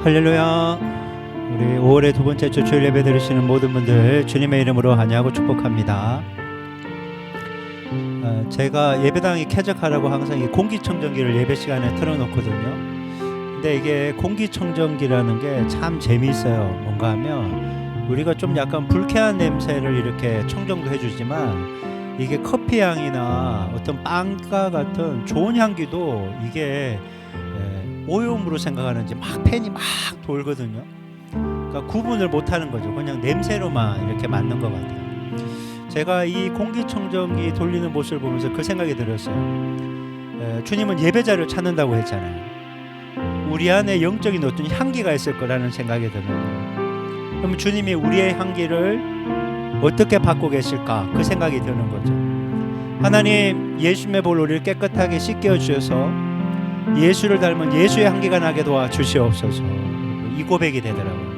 할렐루야. 우리 5월의 두 번째 주 주일 예배 드리시는 모든 분들 주님의 이름으로 환영하고 축복합니다. 제가 예배당이 쾌적하라고 항상 이 공기청정기를 예배 시간에 틀어놓거든요. 근데 이게 공기청정기라는 게 참 재미있어요. 뭔가 하면 우리가 좀 약간 불쾌한 냄새를 이렇게 청정도 해주지만 이게 커피 향이나 어떤 빵과 같은 좋은 향기도 이게 오염으로 생각하는지 막 팬이 막 돌거든요. 그러니까 구분을 못하는 거죠. 그냥 냄새로만 이렇게 맡는 것 같아요. 제가 이 공기청정기 돌리는 모습을 보면서 그 생각이 들었어요. 주님은 예배자를 찾는다고 했잖아요. 우리 안에 영적인 어떤 향기가 있을 거라는 생각이 드는 거예요. 그럼 주님이 우리의 향기를 어떻게 받고 계실까? 그 생각이 드는 거죠. 하나님, 예수님의 볼로 우리를 깨끗하게 씻겨 주셔서 예수를 닮은 예수의 향기가 나게 도와 주시옵소서. 이 고백이 되더라고요.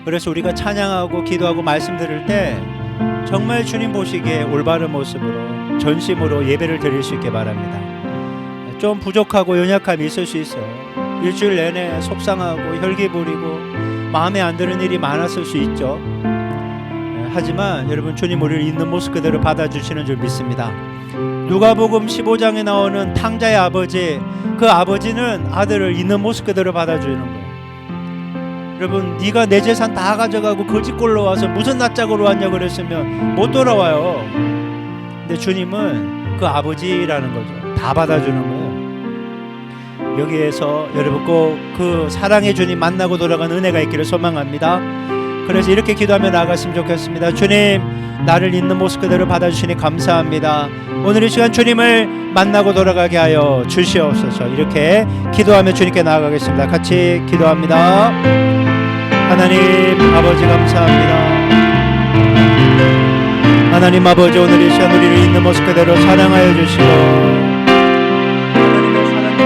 그래서 우리가 찬양하고 기도하고 말씀 들을 때 정말 주님 보시기에 올바른 모습으로 전심으로 예배를 드릴 수 있게 바랍니다. 좀 부족하고 연약함이 있을 수 있어요. 일주일 내내 속상하고 혈기 부리고 마음에 안 드는 일이 많았을 수 있죠. 하지만 여러분, 주님 우리를 있는 모습 그대로 받아주시는 줄 믿습니다. 누가복음 15장에 나오는 탕자의 아버지, 그 아버지는 아들을 있는 모습 그대로 받아주는 거예요. 여러분, 네가 내 재산 다 가져가고 거짓골로 와서 무슨 낯짝으로 왔냐 그랬으면 못 돌아와요. 근데 주님은 그 아버지라는 거죠. 다 받아주는 거예요. 여기에서 여러분 꼭 그 사랑의 주님 만나고 돌아가는 은혜가 있기를 소망합니다. 그래서 이렇게 기도하며 나아갔으면 좋겠습니다. 주님, 나를 있는 모습 그대로 받아주시니 감사합니다. 오늘 이 시간 주님을 만나고 돌아가게 하여 주시옵소서. 이렇게 기도하며 주님께 나아가겠습니다. 같이 기도합니다. 하나님 아버지 감사합니다. 하나님 아버지, 오늘 이 시간 우리를 있는 모습 그대로 사랑하여 주시고 하나님의 사랑으로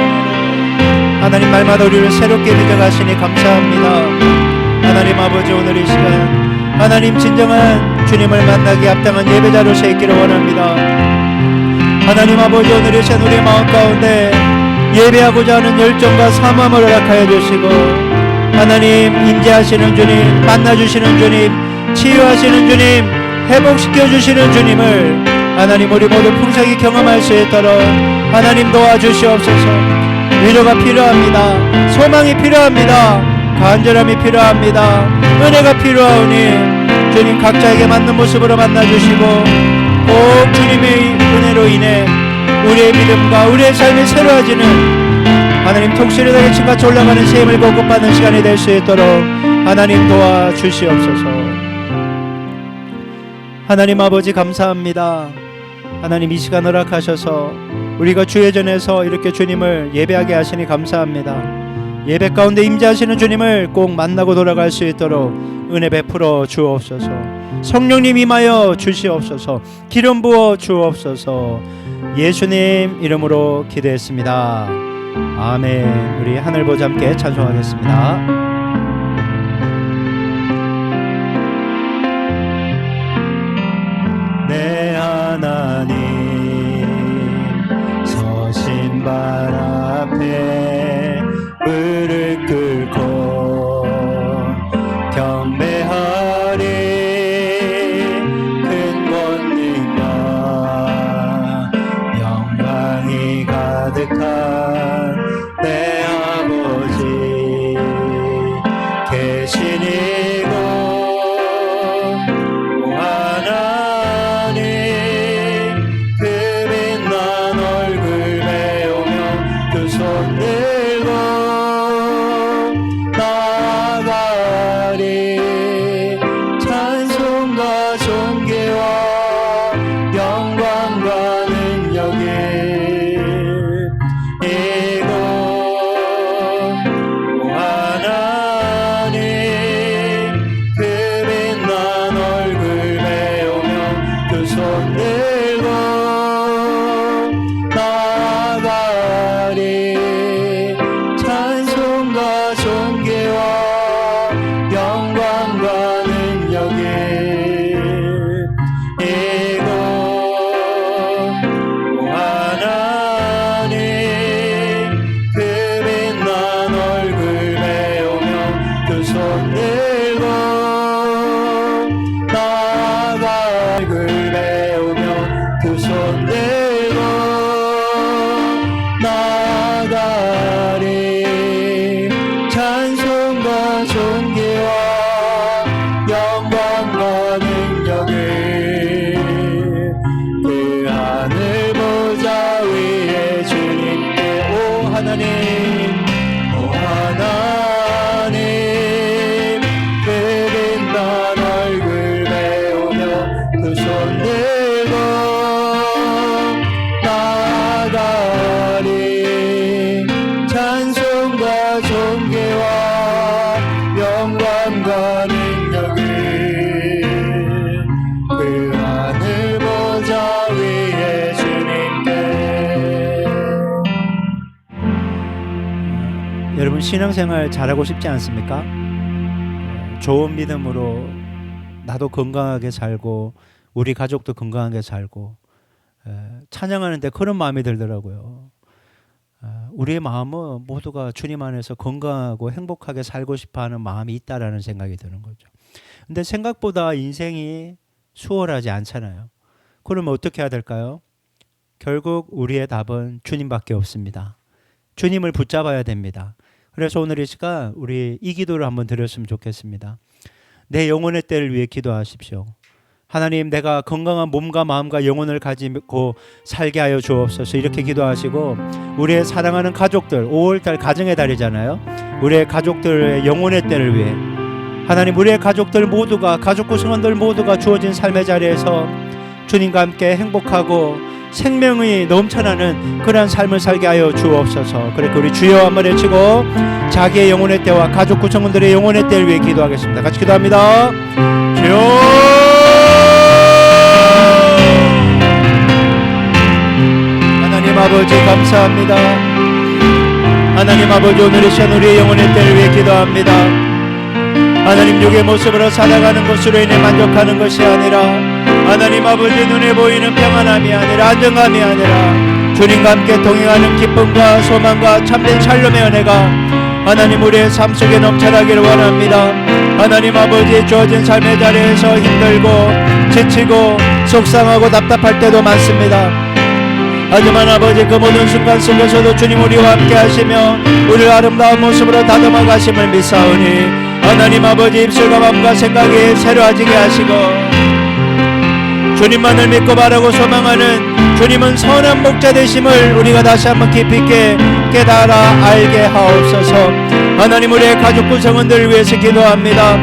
하나님 말마다 우리를 새롭게 빚어가시니 감사합니다. 하나님 아버지, 오늘 이 시간 하나님 진정한 주님을 만나기 합당한 예배자로 서 있기를 원합니다. 하나님 아버지, 오늘 이 시간 우리의 마음 가운데 예배하고자 하는 열정과 사모함을 허락하여 주시고 하나님 임재하시는 주님, 만나주시는 주님, 치유하시는 주님, 회복시켜 주시는 주님을 하나님 우리 모두 풍성히 경험할 수 있도록 하나님 도와주시옵소서. 위로가 필요합니다. 소망이 필요합니다. 간절함이 필요합니다. 은혜가 필요하오니 주님 각자에게 맞는 모습으로 만나주시고 꼭 주님의 은혜로 인해 우리의 믿음과 우리의 삶이 새로워지는 하나님 통실의 대칭같이 올라가는 셈을 공급받는 시간이 될 수 있도록 하나님 도와주시옵소서. 하나님 아버지 감사합니다. 하나님 이 시간 허락하셔서 우리가 주의 전에서 이렇게 주님을 예배하게 하시니 감사합니다. 예배 가운데 임재하시는 주님을 꼭 만나고 돌아갈 수 있도록 은혜 베풀어 주옵소서. 성령님 임하여 주시옵소서. 기름 부어 주옵소서. 예수님 이름으로 기도했습니다. 아멘. 우리 하늘 보좌 함께 찬송하겠습니다. 내 하나님 서신 발 앞에 무릎 꿇고 경배하리. 큰 권능과 영광이 가득한 내 아버지 계시니고 하나님 그 빛난 얼굴 배우며 두 손 들고 나아가리. 찬송과 존귀와 영광과 능력이 이곳 하나님 신앙생활 잘하고 싶지 않습니까? 좋은 믿음으로 나도 건강하게 살고 우리 가족도 건강하게 살고 찬양하는데 그런 마음이 들더라고요. 우리의 마음은 모두가 주님 안에서 건강하고 행복하게 살고 싶어하는 마음이 있다라는 생각이 드는 거죠. 근데 생각보다 인생이 수월하지 않잖아요. 그러면 어떻게 해야 될까요? 결국 우리의 답은 주님밖에 없습니다. 주님을 붙잡아야 됩니다. 그래서 오늘 이 시간 우리 이 기도를 한번 드렸으면 좋겠습니다. 내 영혼의 때를 위해 기도하십시오. 하나님, 내가 건강한 몸과 마음과 영혼을 가지고 살게 하여 주옵소서. 이렇게 기도하시고 우리의 사랑하는 가족들, 5월달 가정의 달이잖아요. 우리의 가족들의 영혼의 때를 위해 하나님, 우리의 가족들 모두가, 가족 구성원들 모두가 주어진 삶의 자리에서 주님과 함께 행복하고 생명이 넘쳐나는 그러한 삶을 살게 하여 주옵소서. 그렇게 우리 주여 한번 외치고 자기의 영혼의 때와 가족 구성원들의 영혼의 때를 위해 기도하겠습니다. 같이 기도합니다. 주여, 하나님 아버지 감사합니다. 하나님 아버지, 오늘 이 시간 우리의 영혼의 때를 위해 기도합니다. 하나님, 육의 모습으로 살아가는 것으로 인해 만족하는 것이 아니라 하나님 아버지, 눈에 보이는 평안함이 아니라 안정감이 아니라 주님과 함께 동행하는 기쁨과 소망과 참된 샬롬의 은혜가 하나님 우리의 삶 속에 넘쳐나기를 원합니다. 하나님 아버지, 주어진 삶의 자리에서 힘들고 지치고 속상하고 답답할 때도 많습니다. 하지만 아버지, 그 모든 순간 속에서도 주님 우리와 함께 하시며 우리를 아름다운 모습으로 다듬어 가심을 믿사오니 하나님 아버지, 입술과 마음과 생각이 새로워지게 하시고 주님만을 믿고 바라고 소망하는 주님은 선한 목자 되심을 우리가 다시 한번 깊이 있게 깨달아 알게 하옵소서. 하나님, 우리의 가족 구성원들을 위해서 기도합니다.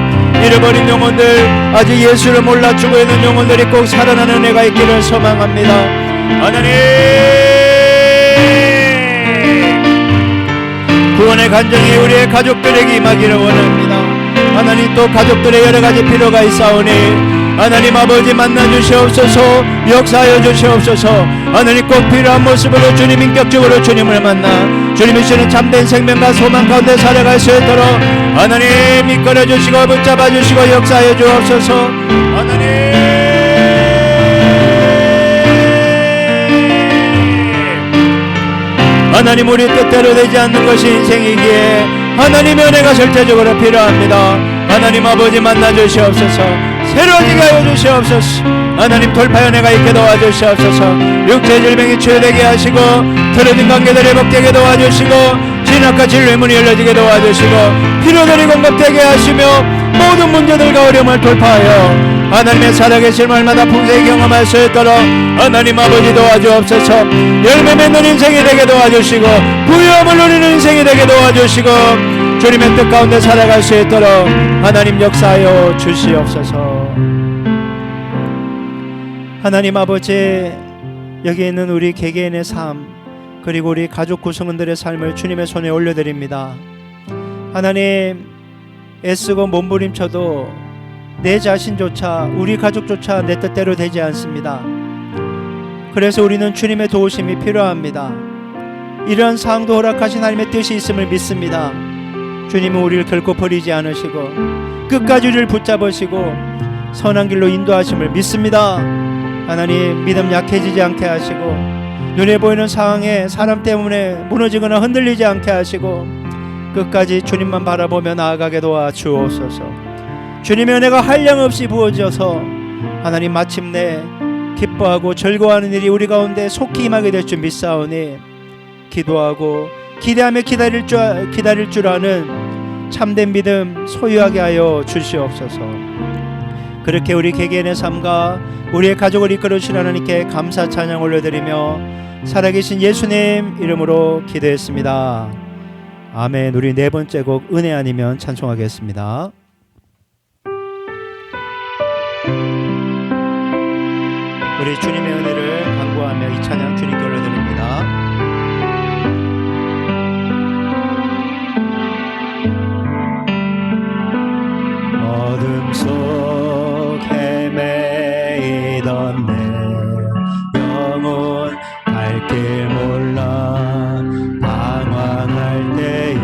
잃어버린 영혼들, 아직 예수를 몰라 죽어 있는 영혼들이 꼭 살아나는 은혜가 있기를 소망합니다. 하나님, 구원의 간정이 우리의 가족들에게 임하기를 원합니다. 하나님, 또 가족들의 여러가지 필요가 있사오니 하나님 아버지, 만나주시옵소서. 역사하여 주시옵소서. 하나님, 꼭 필요한 모습으로 주님, 인격적으로 주님을 만나 주님이 주시는 참된 생명과 소망 가운데 살아갈 수 있도록 하나님 이끌어 주시고 붙잡아 주시고 역사하여 주옵소서. 하나님, 우리 뜻대로 되지 않는 것이 인생이기에 하나님의 은혜가 절대적으로 필요합니다. 하나님 아버지, 만나 주시옵소서. 새로워지게 하여 주시옵소서. 하나님, 돌파의 은혜가 있게 도와주시옵소서. 육체 질병이 치유되게 하시고 틀어진 관계들이 회복되게 도와주시고 진압과 진로의 문이 열려지게 도와주시고 필요들이 공급되게 하시며 모든 문제들과 어려움을 돌파하여 하나님의 살아계심을 얼마나 풍성히 경험할 수 있도록 하나님 아버지 도와주옵소서. 열매 맺는 인생이 되게 도와주시고 부유함을 누리는 인생이 되게 도와주시고 주님의 뜻 가운데 살아갈 수 있도록 하나님 역사하여 주시옵소서. 하나님 아버지, 여기 있는 우리 개개인의 삶 그리고 우리 가족 구성원들의 삶을 주님의 손에 올려드립니다. 하나님, 애쓰고 몸부림쳐도 내 자신조차 우리 가족조차 내 뜻대로 되지 않습니다. 그래서 우리는 주님의 도우심이 필요합니다. 이러한 상황도 허락하신 하나님의 뜻이 있음을 믿습니다. 주님은 우리를 결코 버리지 않으시고 끝까지 우리를 붙잡으시고 선한 길로 인도하심을 믿습니다. 하나님, 믿음 약해지지 않게 하시고 눈에 보이는 상황에 사람 때문에 무너지거나 흔들리지 않게 하시고 끝까지 주님만 바라보며 나아가게 도와주옵소서. 주님의 은혜가 한량없이 부어져서 하나님 마침내 기뻐하고 즐거워하는 일이 우리 가운데 속히 임하게 될 줄 믿사오니 기도하고 기대하며 기다릴 줄 아는 참된 믿음 소유하게 하여 주시옵소서. 그렇게 우리 개개인의 삶과 우리의 가족을 이끌어 주신 하나님께 감사 찬양 올려드리며 살아계신 예수님 이름으로 기도했습니다. 아멘. 우리 네 번째 곡 은혜 아니면 찬송하겠습니다. 우리 주님의 은혜를 간구하며 이 찬양 주님께 올려드립니다. 어둠 속 헤매이던 내 영혼 갈 길 몰라 방황할 때에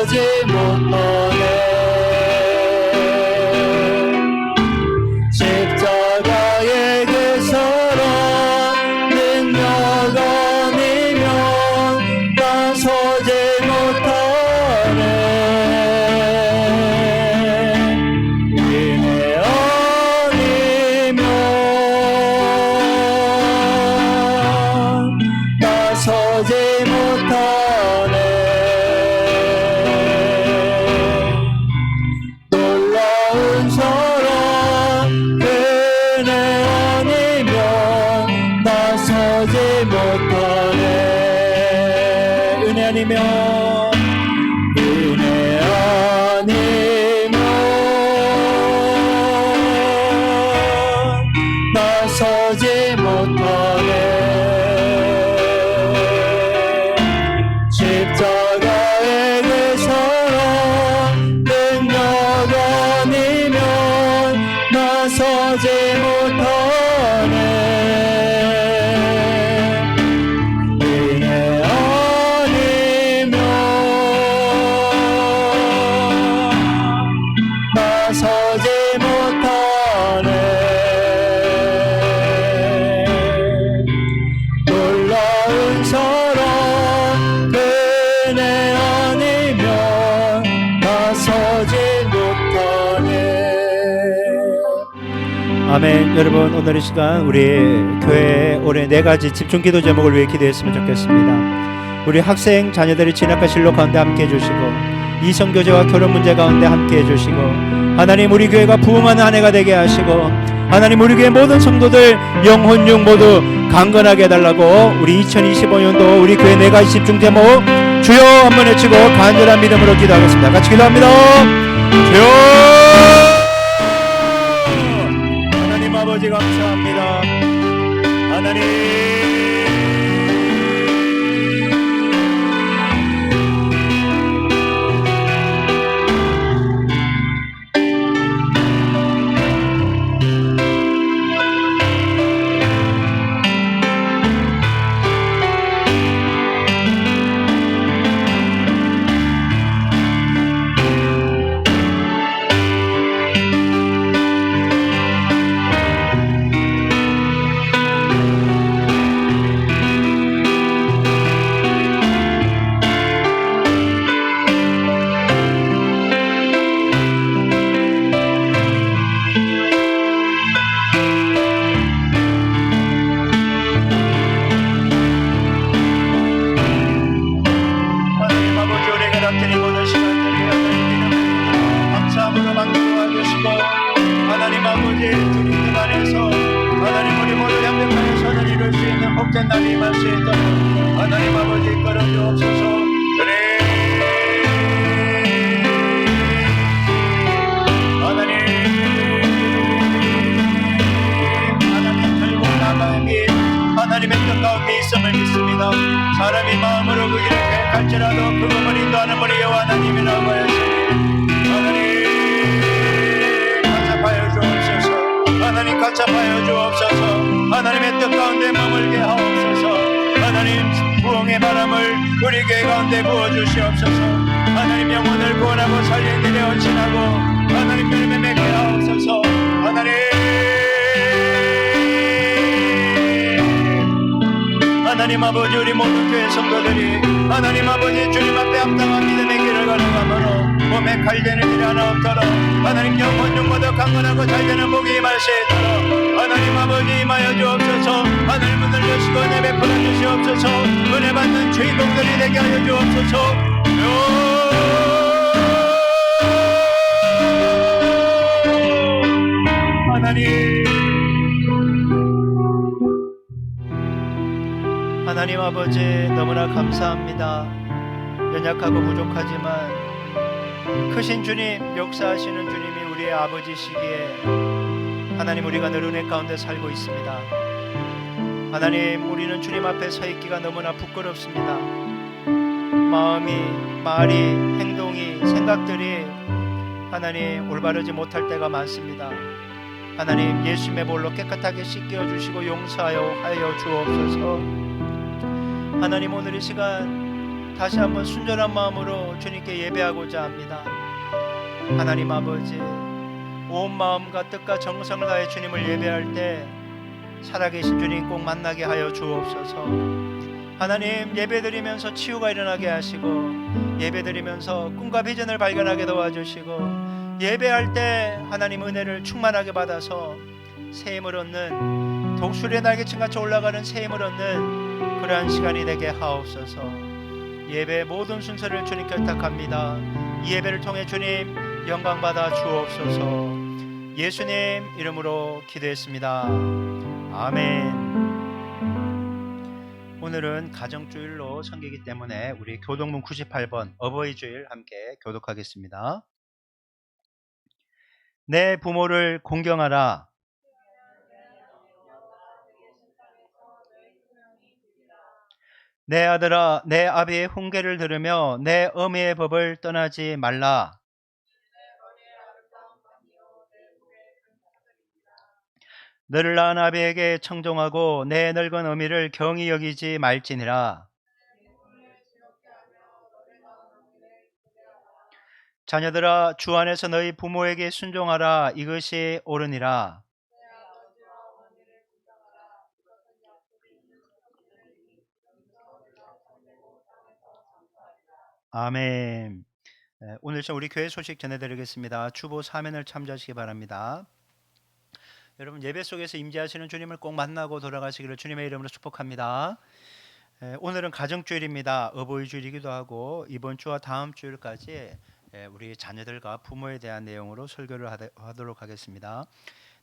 나서지 못하네. 십자가의 그 사랑 능력 아니면 나서지 못하네. 은혜 아니면 나서지 못하네. 놀라운 사랑 은혜 아니면 나서지 못하네. 은혜 아니면 나서지 못하네. 십자가의 그 사랑 능력 아니면 나서지 못하네. 은혜 아니면 나서지 못하네. 놀라운 사랑 은혜 아니면 나서지 못하네. 아멘. 여러분, 오늘 이 시간 우리 교회 올해 4가지 집중기도 제목을 위해 기도했으면 좋겠습니다. 우리 학생 자녀들이 진학과 진로 가운데 함께 해주시고, 이성교제와 결혼 문제 가운데 함께 해주시고, 하나님 우리 교회가 부흥하는 한 해가 되게 하시고, 하나님 우리 교회 모든 성도들 영혼육 모두 강건하게 해달라고 우리 2025년도 우리 교회 4가지 집중 제목 주여 한번 외치고 간절한 믿음으로 기도하겠습니다. 같이 기도합니다. 주여. 하나님 아버지 감사합니다. 하나님 하나님 아버지 주님들 안에서 하나님 우리 모두 양육하여 선을 이룰 수 있는 복된 날이 임할 수 있도록 하나님 아버지 이끌어 주옵소서. 주님 하나님 들고 나가기 하나님의 뜻 가운데 있음을 믿습니다. 사람이 마음으로 그 길을 계획할지라도 그 몸을 인도하는 우리 여호와 하나님이라고 하였으니 하나님 가차하여 주옵소서. 하나님의 뜻 가운데 머물게 하옵소서. 하나님 부흥의 바람을 우리 교회 가운데 부어주시옵소서. 하나님 영혼을 구원하고 살린 일에 헌신하고 하나님 열매 맺게 하옵소서. 하나님 아버지 우리 모든 교회 성도들이 하나님 아버지 주님 앞에 합당한 믿음의 길을 걸어가므로 몸에 칼되는 일이 하나 없도록 하나님 영혼 육모두 강건하고 잘되는 복이 임할 수 있도록 하나님 아버지 임하여 주옵소서. 하늘 문을 여시고 은혜 베풀어 주시옵소서. 은혜 받는 주인공들이 되게 하여 주옵소서. 하나님 아버지 너무나 감사합니다. 연약하고 부족하지만 크신 주님, 역사하시는 주님이 우리의 아버지시기에 하나님 우리가 늘 은혜 가운데 살고 있습니다. 하나님 우리는 주님 앞에 서 있기가 너무나 부끄럽습니다. 마음이, 말이, 행동이, 생각들이 하나님 올바르지 못할 때가 많습니다. 하나님 예수님의 볼로 깨끗하게 씻겨 주시고 용서하여 주옵소서. 하나님 오늘 이 시간 다시 한번 순전한 마음으로 주님께 예배하고자 합니다. 하나님 아버지, 온 마음과 뜻과 정성을 다해 주님을 예배할 때 살아계신 주님 꼭 만나게 하여 주옵소서. 하나님, 예배드리면서 치유가 일어나게 하시고, 예배드리면서 꿈과 비전을 발견하게 도와주시고, 예배할 때 하나님 은혜를 충만하게 받아서 새 힘을 얻는, 독수리의 날개층같이 올라가는 새 힘을 얻는 그러한 시간이 되게 하옵소서. 예배의 모든 순서를 주님 결탁합니다. 이 예배를 통해 주님 영광 받아 주옵소서. 예수님 이름으로 기도했습니다. 아멘. 오늘은 가정주일로 섬기기 때문에 우리 교독문 98번 어버이주일 함께 교독하겠습니다. 내 부모를 공경하라. 내 아들아, 내 아비의 훈계를 들으며 내 어미의 법을 떠나지 말라. 너를 낳은 아비에게 청종하고 내 늙은 어미를 경히 여기지 말지니라. 자녀들아, 주 안에서 너희 부모에게 순종하라. 이것이 옳으니라. 아멘. 오늘 우리 교회 소식 전해드리겠습니다. 주보 사면을 참조하시기 바랍니다. 여러분, 예배 속에서 임재하시는 주님을 꼭 만나고 돌아가시기를 주님의 이름으로 축복합니다. 오늘은 가정주일입니다. 어버이주일이기도 하고 이번 주와 다음 주일까지 우리 자녀들과 부모에 대한 내용으로 설교를 하도록 하겠습니다.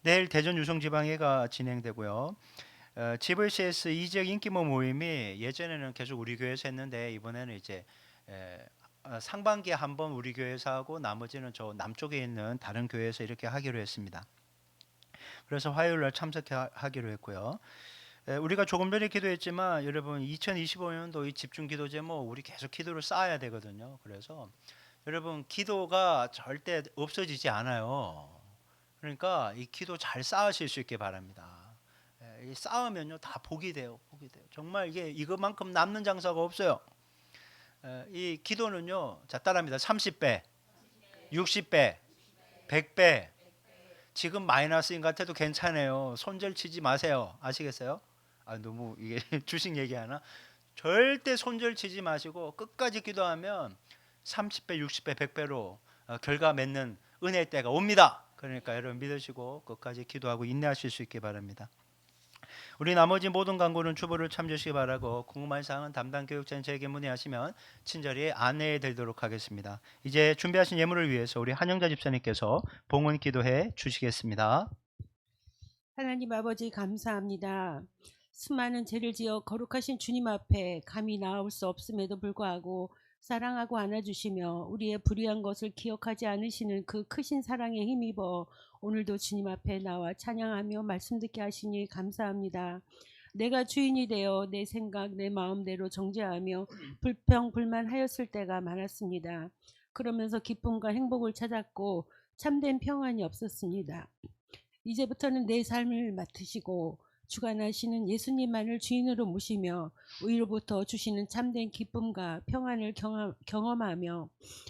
내일 대전 유성지방회가 진행되고요. GVCS 이지역 인기모 모임이 예전에는 계속 우리 교회에서 했는데 이번에는 이제 상반기에 한번 우리 교회에서 하고 나머지는 저 남쪽에 있는 다른 교회에서 이렇게 하기로 했습니다. 그래서 화요일날 참석하기로 했고요. 우리가 조금 전에 기도했지만 여러분 2025년도 이 집중기도 제목 우리 계속 기도를 쌓아야 되거든요. 그래서 여러분 기도가 절대 없어지지 않아요. 그러니까 이 기도 잘 쌓으실 수 있게 바랍니다. 쌓으면요 다 복이 돼요. 정말 이것만큼 남는 장사가 없어요. 이 기도는요, 자 따라합니다. 30배, 60배, 100배. 지금 마이너스인 것 같아도 괜찮아요. 손절 치지 마세요. 아시겠어요? 너무 이게 주식 얘기하나? 절대 손절 치지 마시고 끝까지 기도하면 30배, 60배, 100배로 결과 맺는 은혜의 때가 옵니다. 그러니까 여러분 믿으시고 끝까지 기도하고 인내하실 수 있게 바랍니다. 우리 나머지 모든 광고는 주보를 참조하시기 바라고 궁금한 사항은 담당 교육자인 저에게 문의하시면 친절히 안내해 드리도록 하겠습니다. 이제 준비하신 예물을 위해서 우리 한영자 집사님께서 봉헌 기도해 주시겠습니다. 하나님 아버지 감사합니다. 수많은 죄를 지어 거룩하신 주님 앞에 감히 나올 수 없음에도 불구하고 사랑하고 안아주시며 우리의 불의한 것을 기억하지 않으시는 그 크신 사랑에 힘입어 오늘도 주님 앞에 나와 찬양하며 말씀 듣게 하시니 감사합니다. 내가 주인이 되어 내 생각 내 마음대로 정죄하며 불평불만하였을 때가 많았습니다. 그러면서 기쁨과 행복을 찾았고 참된 평안이 없었습니다. 이제부터는 내 삶을 맡으시고 주관하시는 예수님만을 주인으로 모시며 의로부터 주시는 참된 기쁨과 평안을 경험하며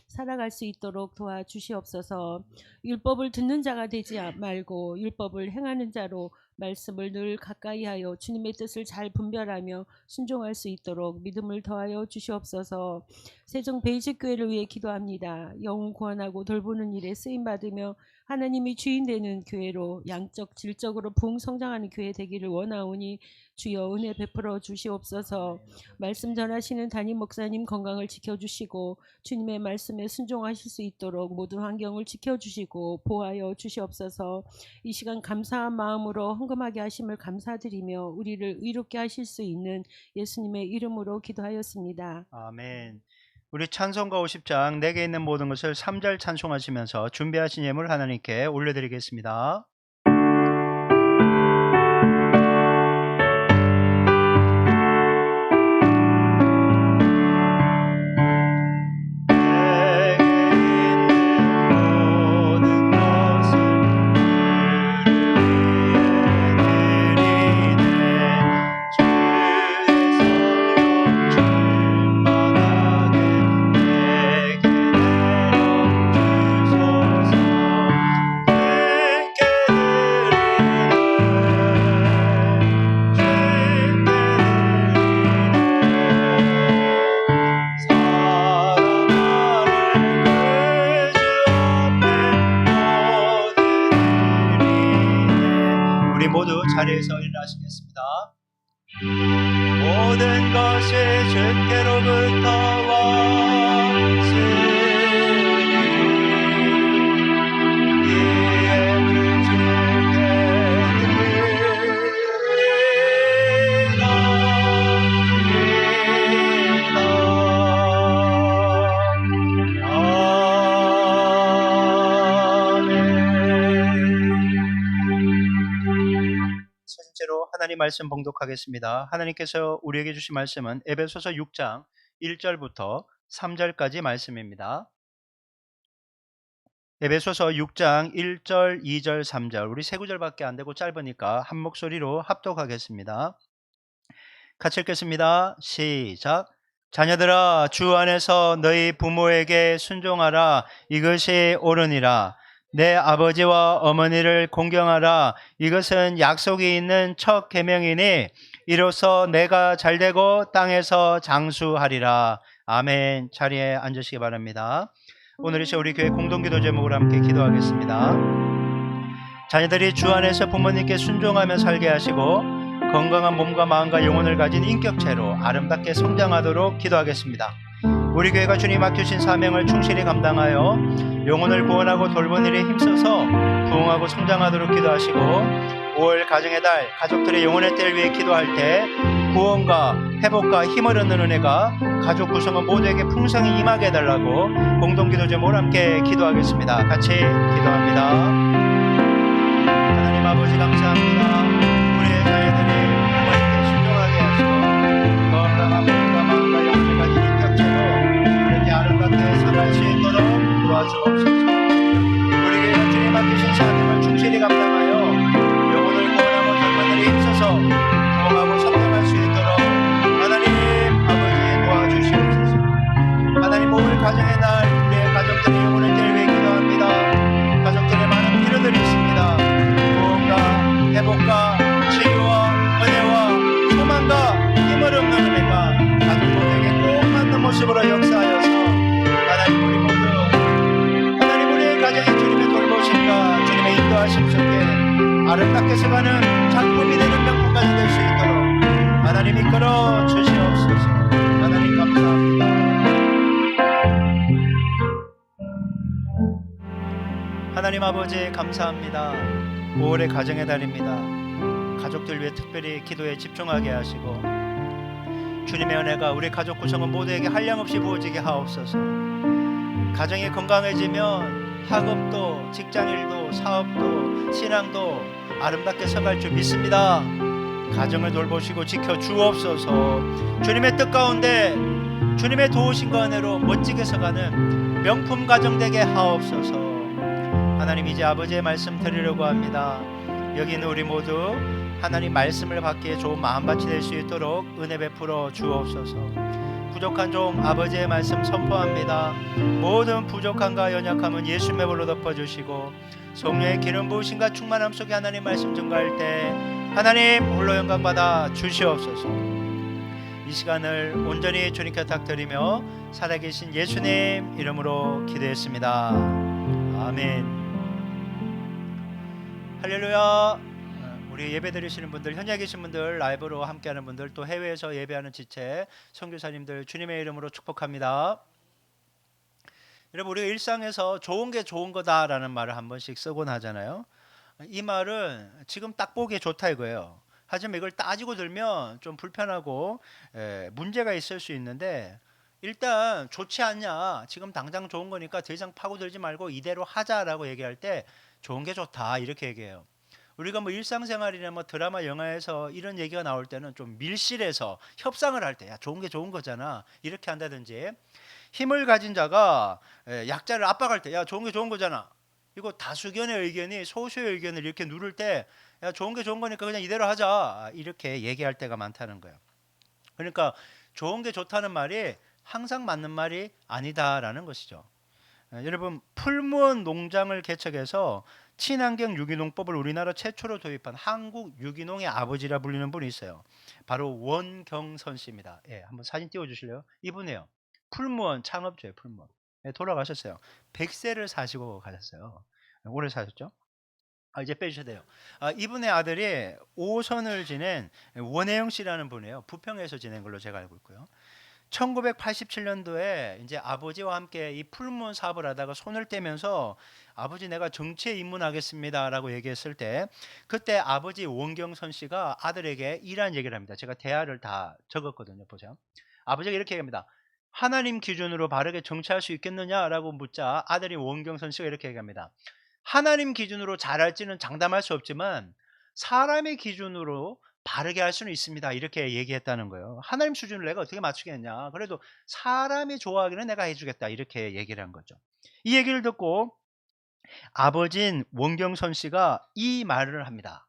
살아갈 수 있도록 도와주시옵소서. 율법을 듣는 자가 되지 말고 율법을 행하는 자로 말씀을 늘 가까이 하여 주님의 뜻을 잘 분별하며 순종할 수 있도록 믿음을 더하여 주시옵소서. 세종 베이직교회를 위해 기도합니다. 영혼 구원하고 돌보는 일에 쓰임받으며 하나님이 주인 되는 교회로 양적 질적으로 부흥성장하는 교회 되기를 원하오니 주여 은혜 베풀어 주시옵소서. 말씀 전하시는 담임 목사님 건강을 지켜주시고 주님의 말씀에 순종하실 수 있도록 모든 환경을 지켜주시고 보호하여 주시옵소서. 이 시간 감사한 마음으로 헌금하게 하심을 감사드리며 우리를 의롭게 하실 수 있는 예수님의 이름으로 기도하였습니다. 아멘. 우리 찬송가 50장 내게 있는 모든 것을 3절 찬송하시면서 준비하신 예물 하나님께 올려드리겠습니다. 우리 모두 자리에서 일어나시겠습니다. 모든 것이 주께로부터 왔으니 이에 주께 첫째로 하나님 말씀 봉독하겠습니다. 하나님께서 우리에게 주신 말씀은 에베소서 6장 1절부터 3절까지 말씀입니다. 에베소서 6장 1절, 2절, 3절 우리 세 구절밖에 안 되고 짧으니까 한 목소리로 합독하겠습니다. 같이 읽겠습니다. 시작. 자녀들아 주 안에서 너희 부모에게 순종하라. 이것이 옳으니라. 내 아버지와 어머니를 공경하라. 이것은 약속이 있는 첫 계명이니 이로써 내가 잘되고 땅에서 장수하리라. 아멘. 자리에 앉으시기 바랍니다. 오늘 이 시간 우리 교회 공동기도 제목으로 함께 기도하겠습니다. 자녀들이 주 안에서 부모님께 순종하며 살게 하시고 건강한 몸과 마음과 영혼을 가진 인격체로 아름답게 성장하도록 기도하겠습니다. 우리 교회가 주님 맡기신 사명을 충실히 감당하여 영혼을 구원하고 돌보는 일에 힘써서 부흥하고 성장하도록 기도하시고 5월 가정의 달 가족들의 영혼의 때를 위해 기도할 때 구원과 회복과 힘을 얻는 은혜가 가족 구성원 모두에게 풍성히 임하게 해달라고 공동기도 제목으로 함께 기도하겠습니다. 같이 기도합니다. 하나님 아버지 감사합니다. 우리의 자녀들이 부모님께 순종하게 하시고 건강한 몸과 마음과 영혼을 가진 인격체로 이렇게 아름답게 살아갈 수 있도록 도와주옵소서. 우리 교회가 주님 맡기신 사명을 충실히 감당하여 영혼을 구원하고 돌보는 일에 힘써서 부흥하고 성장할 수 있도록 하나님 아버지 도와주시옵소서. 하나님 오늘 가정의 날 우리의 가족들의 영혼을 때를 위해 기도합니다. 가족들의 많은 필요들이 있습니다. 구원과 회복과 치유와 은혜와 소망과 힘을 얻는 은혜가 가족 모두에게 꼭 맞는 모습으로 역사하여서 하나님 우리 모두 하나님 우리의 가정에 주님의 돌보심과 주님의 인도하심 속에 아름답게 서가는 작품이 되는 명품까지 될 수 있도록 하나님 이끌어 주시옵소서. 하나님 감사합니다. 하나님 아버지 감사합니다. 5월의 가정의 달입니다. 가족들 위해 특별히 기도에 집중하게 하시고 주님의 은혜가 우리 가족 구성원 모두에게 한량없이 부어지게 하옵소서. 가정이 건강해지면 학업도 직장일도 사업도 신앙도 아름답게 서갈 줄 믿습니다. 가정을 돌보시고 지켜 주옵소서. 주님의 뜻 가운데 주님의 도우심과 은혜로 멋지게 서가는 명품 가정 되게 하옵소서. 하나님 이제 아버지의 말씀 드리려고 합니다. 여기 있는 우리 모두 하나님 말씀을 받기에 좋은 마음밭이 될 수 있도록 은혜 베풀어 주옵소서. 부족한 종 아버지의 말씀 선포합니다. 모든 부족함과 연약함은 예수님의 볼로 덮어주시고 성령의 기름 부으심과 충만함 속에 하나님 말씀 증거할 때 하나님 홀로 영광 받아 주시옵소서. 이 시간을 온전히 주님께 탁드리며 살아계신 예수님 이름으로 기도했습니다. 아멘. 할렐루야. 우리 예배 드리시는 분들, 현장에 계신 분들, 라이브로 함께하는 분들, 또 해외에서 예배하는 지체 선교사님들 주님의 이름으로 축복합니다. 여러분 우리가 일상에서 좋은 게 좋은 거다라는 말을 한 번씩 쓰곤 하잖아요. 이 말은 지금 딱 보기에 좋다 이거예요. 하지만 이걸 따지고 들면 좀 불편하고 문제가 있을 수 있는데 일단 좋지 않냐, 지금 당장 좋은 거니까 더 이상 파고들지 말고 이대로 하자라고 얘기할 때 좋은 게 좋다 이렇게 얘기해요. 우리가 뭐 일상생활이나 뭐 드라마 영화에서 이런 얘기가 나올 때는 좀 밀실해서 협상을 할 때 야 좋은 게 좋은 거잖아 이렇게 한다든지, 힘을 가진 자가 약자를 압박할 때 야 좋은 게 좋은 거잖아, 이거 다수견의 의견이 소수의 의견을 이렇게 누를 때 야 좋은 게 좋은 거니까 그냥 이대로 하자 이렇게 얘기할 때가 많다는 거예요. 그러니까 좋은 게 좋다는 말이 항상 맞는 말이 아니다라는 것이죠. 여러분 풀무원 농장을 개척해서 친환경 유기농법을 우리나라 최초로 도입한 한국 유기농의 아버지라 불리는 분이 있어요. 바로 원경선 씨입니다. 한번 사진 띄워주실래요? 이분이에요. 풀무원 창업주예요. 풀무원. 돌아가셨어요. 100세를 사시고 가셨어요. 오래 사셨죠? 이제 빼주셔야 돼요. 이분의 아들이 5선을 지낸 원혜영 씨라는 분이에요. 부평에서 지낸 걸로 제가 알고 있고요. 1987년도에 이제 아버지와 함께 이 풀무원 사업을 하다가 손을 떼면서 아버지 내가 정치에 입문하겠습니다라고 얘기했을 때 그때 아버지 원경선 씨가 아들에게 이러한 얘기를 합니다. 제가 대화를 다 적었거든요. 보세요. 아버지가 이렇게 얘기합니다. 하나님 기준으로 바르게 정치할 수 있겠느냐라고 묻자 아들이 원경선 씨가 이렇게 얘기합니다. 하나님 기준으로 잘할지는 장담할 수 없지만 사람의 기준으로 바르게 할 수는 있습니다. 이렇게 얘기했다는 거예요. 하나님 수준을 내가 어떻게 맞추겠냐. 그래도 사람이 좋아하기는 내가 해주겠다. 이렇게 얘기를 한 거죠. 이 얘기를 듣고 아버지인 원경선 씨가 이 말을 합니다.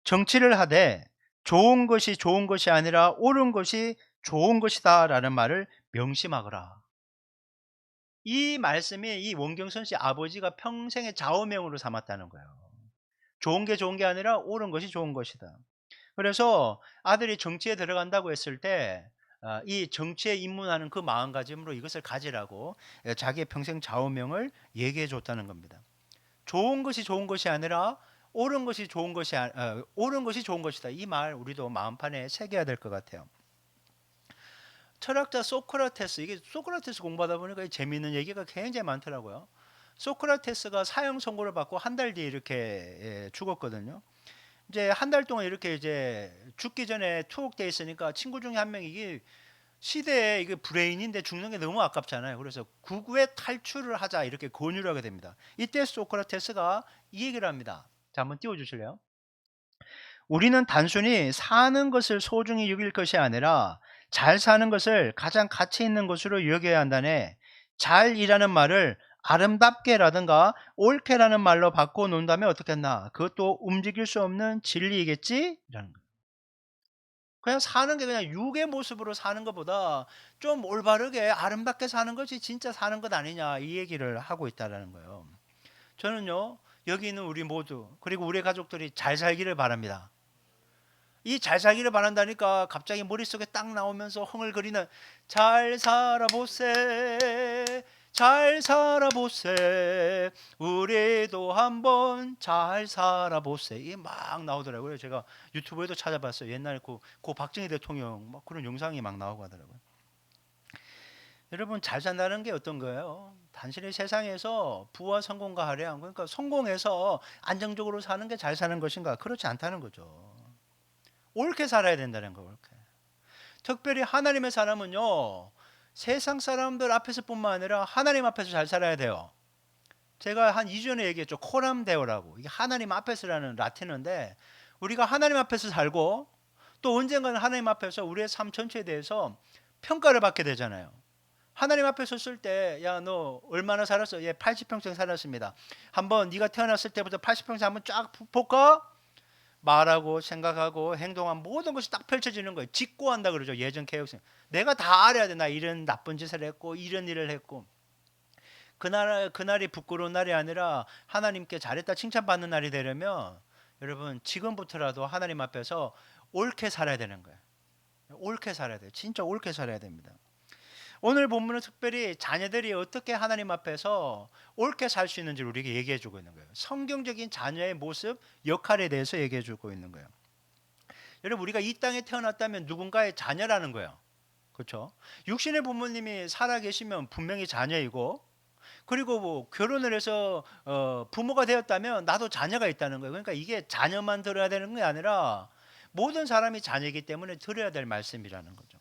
정치를 하되 좋은 것이 좋은 것이 아니라 옳은 것이 좋은 것이다 라는 말을 명심하거라. 이 말씀이 이 원경선 씨 아버지가 평생의 좌우명으로 삼았다는 거예요. 좋은 게 좋은 게 아니라 옳은 것이 좋은 것이다. 그래서 아들이 정치에 들어간다고 했을 때 이 정치에 입문하는 그 마음가짐으로 이것을 가지라고 자기의 평생 좌우명을 얘기해 줬다는 겁니다. 좋은 것이 좋은 것이 아니라 옳은 것이 좋은 것이 옳은 것이 좋은 것이다. 이 말 우리도 마음판에 새겨야 될 것 같아요. 철학자 소크라테스, 이게 소크라테스 공부하다 보니까 재미있는 얘기가 굉장히 많더라고요. 소크라테스가 사형 선고를 받고 한 달 뒤에 이렇게 죽었거든요. 이제 한 달 동안 이렇게 이제 죽기 전에 투옥돼 있으니까 친구 중에 한 명이 이게 시대에 이게 브레인인데 죽는 게 너무 아깝잖아요. 그래서 구구에 탈출을 하자 이렇게 권유를 하게 됩니다. 이때 소크라테스가 이 얘기를 합니다. 자, 한번 띄워 주실래요? 우리는 단순히 사는 것을 소중히 여길 것이 아니라 잘 사는 것을 가장 가치 있는 것으로 여겨야 한다네. 잘이라는 말을 아름답게라든가 옳게라는 말로 바꿔 놓는다면 어떻겠나? 그것도 움직일 수 없는 진리이겠지? 라는 거예요. 그냥 사는 게 그냥 육의 모습으로 사는 것보다 좀 올바르게 아름답게 사는 것이 진짜 사는 것 아니냐 이 얘기를 하고 있다는 거예요. 저는요 여기 있는 우리 모두 그리고 우리 가족들이 잘 살기를 바랍니다. 이 잘 살기를 바란다니까 갑자기 머릿속에 딱 나오면서 흥얼거리는 잘 살아보세 잘 살아보세 우리도 한번 잘 살아보세 이게 막 나오더라고요. 제가 유튜브에도 찾아봤어요. 옛날에 고 박정희 대통령 막 그런 영상이 막 나오고 하더라고요. 여러분 잘 산다는 게 어떤 거예요? 단순히 세상에서 부와 성공과 화려한 그러니까 성공해서 안정적으로 사는 게 잘 사는 것인가? 그렇지 않다는 거죠. 옳게 살아야 된다는 거 옳게. 특별히 하나님의 사람은요. 세상 사람들 앞에서뿐만 아니라 하나님 앞에서 잘 살아야 돼요. 제가 한 2주 전에 얘기했죠. 코람 데오라고. 이게 하나님 앞에서라는 라틴어인데 우리가 하나님 앞에서 살고 또 언젠가는 하나님 앞에서 우리의 삶 전체에 대해서 평가를 받게 되잖아요. 하나님 앞에 섰을 때 야 너 얼마나 살았어? 예 80평생 살았습니다. 한번 네가 태어났을 때부터 80평생 한번 쫙 볼까? 말하고 생각하고 행동한 모든 것이 딱 펼쳐지는 거예요. 직고한다 그러죠. 예전 개혁생. 내가 다 알아야 돼. 나 이런 나쁜 짓을 했고 이런 일을 했고. 그날이 부끄러운 날이 아니라 하나님께 잘했다 칭찬받는 날이 되려면 여러분 지금부터라도 하나님 앞에서 옳게 살아야 되는 거예요. 옳게 살아야 돼요. 진짜 옳게 살아야 됩니다. 오늘 본문은 특별히 자녀들이 어떻게 하나님 앞에서 옳게 살 수 있는지 우리에게 얘기해 주고 있는 거예요. 성경적인 자녀의 모습, 역할에 대해서 얘기해 주고 있는 거예요. 여러분 우리가 이 땅에 태어났다면 누군가의 자녀라는 거예요. 그렇죠? 육신의 부모님이 살아 계시면 분명히 자녀이고 그리고 뭐 결혼을 해서 부모가 되었다면 나도 자녀가 있다는 거예요. 그러니까 이게 자녀만 들어야 되는 게 아니라 모든 사람이 자녀이기 때문에 들어야 될 말씀이라는 거죠.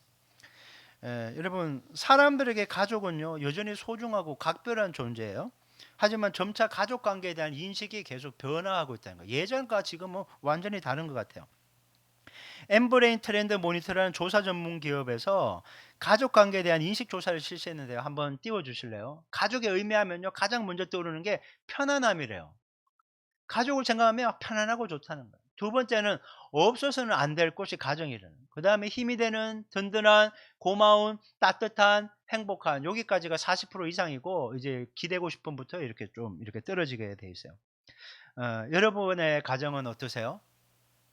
여러분 사람들에게 가족은요 여전히 소중하고 각별한 존재예요. 하지만 점차 가족 관계에 대한 인식이 계속 변화하고 있다는 거예요. 예전과 지금은 완전히 다른 것 같아요. 엠브레인 트렌드 모니터라는 조사 전문 기업에서 가족 관계에 대한 인식 조사를 실시했는데요. 한번 띄워 주실래요? 가족의 의미하면요 가장 먼저 떠오르는 게 편안함이래요. 가족을 생각하면 편안하고 좋다는 거예요. 두 번째는 없어서는 안 될 곳이 가정이라는. 그 다음에 힘이 되는 든든한 고마운 따뜻한 행복한 여기까지가 40% 이상이고 이제 기대고 싶음부터 이렇게 좀 이렇게 떨어지게 돼 있어요. 여러분의 가정은 어떠세요?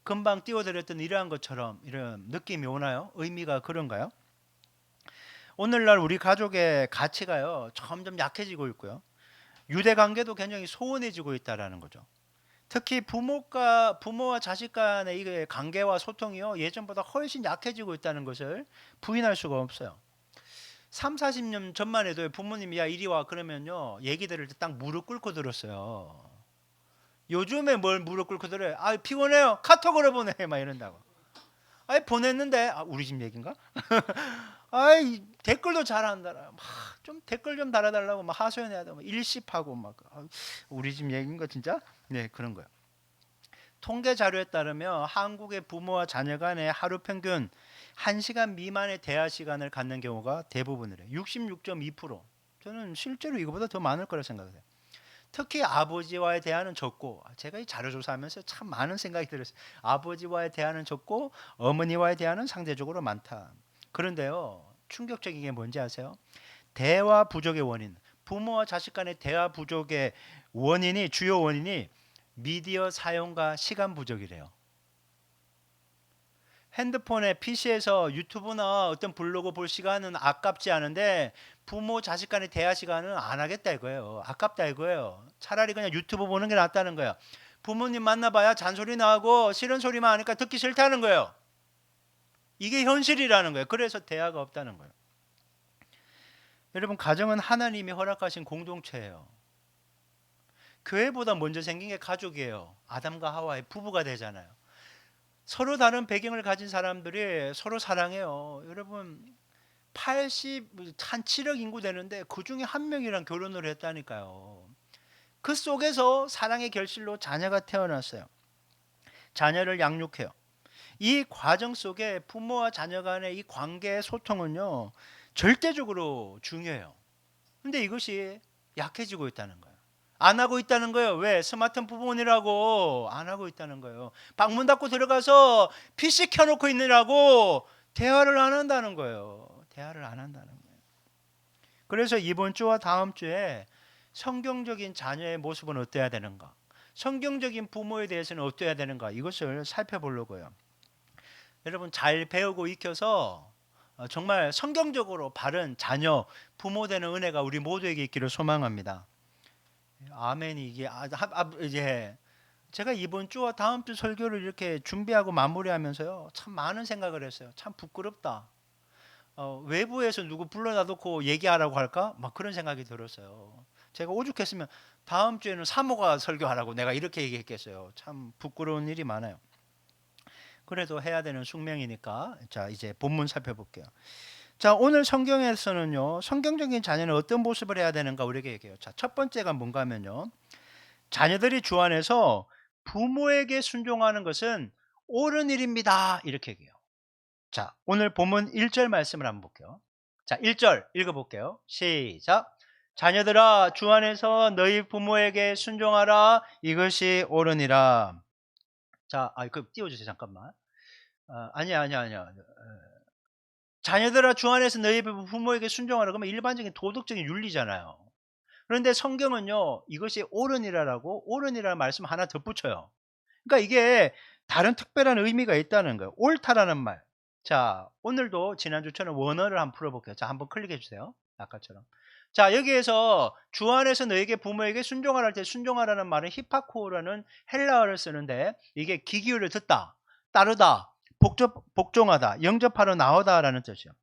금방 띄워드렸던 이러한 것처럼 이런 느낌이 오나요? 의미가 그런가요? 오늘날 우리 가족의 가치가요 점점 약해지고 있고요. 유대 관계도 굉장히 소원해지고 있다라는 거죠. 특히 부모와 자식 간의 이게 관계와 소통이요 예전보다 훨씬 약해지고 있다는 것을 부인할 수가 없어요. 3, 40년 전만 해도 부모님이 야 이리 와 그러면요 얘기 들을 때 딱 무릎 꿇고 들었어요. 요즘에 뭘 무릎 꿇고 들어요? 아 피곤해요. 카톡으로 보내 막 이런다고. 아이 보냈는데 아 우리 집 얘긴가? 아이 댓글도 잘 안 달아요. 막 좀 댓글 좀 달아달라고 막 하소연해야 되고 일십하고 막 아, 우리 집 얘긴가 진짜? 네 그런 거요. 통계 자료에 따르면 한국의 부모와 자녀 간의 하루 평균 1시간 미만의 대화 시간을 갖는 경우가 대부분이래요. 66.2%. 저는 실제로 이거보다 더 많을 거라 생각해요. 특히 아버지와의 대화는 적고 제가 이 자료 조사하면서 참 많은 생각이 들었어요. 아버지와의 대화는 적고 어머니와의 대화는 상대적으로 많다. 그런데요. 충격적인 게 뭔지 아세요? 대화 부족의 원인. 부모와 자식 간의 대화 부족의 원인이 주요 원인이 미디어 사용과 시간 부족이래요. 핸드폰에 PC에서 유튜브나 어떤 블로그 볼 시간은 아깝지 않은데 부모 자식 간의 대화 시간은 안 하겠다 이거예요. 아깝다 이거예요. 차라리 그냥 유튜브 보는 게 낫다는 거예요. 부모님 만나봐야 잔소리 나고 싫은 소리만 하니까 듣기 싫다는 거예요. 이게 현실이라는 거예요. 그래서 대화가 없다는 거예요. 여러분 가정은 하나님이 허락하신 공동체예요. 교회보다 먼저 생긴 게 가족이에요. 아담과 하와의 부부가 되잖아요. 서로 다른 배경을 가진 사람들이 서로 사랑해요. 여러분 한 7억 인구 되는데 그 중에 한 명이랑 결혼을 했다니까요. 그 속에서 사랑의 결실로 자녀가 태어났어요. 자녀를 양육해요. 이 과정 속에 부모와 자녀 간의 이 관계 소통은요 절대적으로 중요해요. 근데 이것이 약해지고 있다는 거예요. 안 하고 있다는 거예요. 왜? 스마트폰 부분이라고 안 하고 있다는 거예요. 방문 닫고 들어가서 PC 켜놓고 있느라고 대화를 안 한다는 거예요. 대화를 안 한다는 거예요. 그래서 이번 주와 다음 주에 성경적인 자녀의 모습은 어때야 되는가? 성경적인 부모에 대해서는 어때야 되는가? 이것을 살펴보려고요. 여러분 잘 배우고 익혀서 정말 성경적으로 바른 자녀, 부모 되는 은혜가 우리 모두에게 있기를 소망합니다. 아멘이 이게 이제 제가 이번 주와 다음 주 설교를 이렇게 준비하고 마무리하면서요 참 많은 생각을 했어요. 참 부끄럽다. 외부에서 누구 불러놔놓고 얘기하라고 할까? 막 그런 생각이 들었어요. 제가 오죽했으면 다음 주에는 사모가 설교하라고 내가 이렇게 얘기했겠어요. 참 부끄러운 일이 많아요. 그래도 해야 되는 숙명이니까 자 이제 본문 살펴볼게요. 자 오늘 성경에서는요 성경적인 자녀는 어떤 모습을 해야 되는가 우리에게 얘기해요. 자 첫 번째가 뭔가 하면요 자녀들이 주 안에서 부모에게 순종하는 것은 옳은 일입니다. 이렇게 얘기해요. 자, 오늘 본문 1절 말씀을 한번 볼게요. 자, 1절 읽어볼게요. 시작. 자녀들아, 주 안에서 너희 부모에게 순종하라. 이것이 옳으니라. 자, 그 띄워주세요. 잠깐만. 아니야. 자녀들아, 주 안에서 너희 부모에게 순종하라. 그러면 일반적인 도덕적인 윤리잖아요. 그런데 성경은요, 이것이 옳으니라라고 옳으니라는 말씀 하나 덧붙여요. 그러니까 이게 다른 특별한 의미가 있다는 거예요. 옳다라는 말. 자, 오늘도 지난주처럼 원어를 한번 풀어볼게요. 자, 한번 클릭해 주세요. 아까처럼. 자, 여기에서 주 안에서 너에게 부모에게 순종하라 할 때 순종하라는 말은 히파코라는 헬라어를 쓰는데 이게 귀 기울여 듣다, 따르다, 복종하다, 영접하러 나오다라는 뜻이요.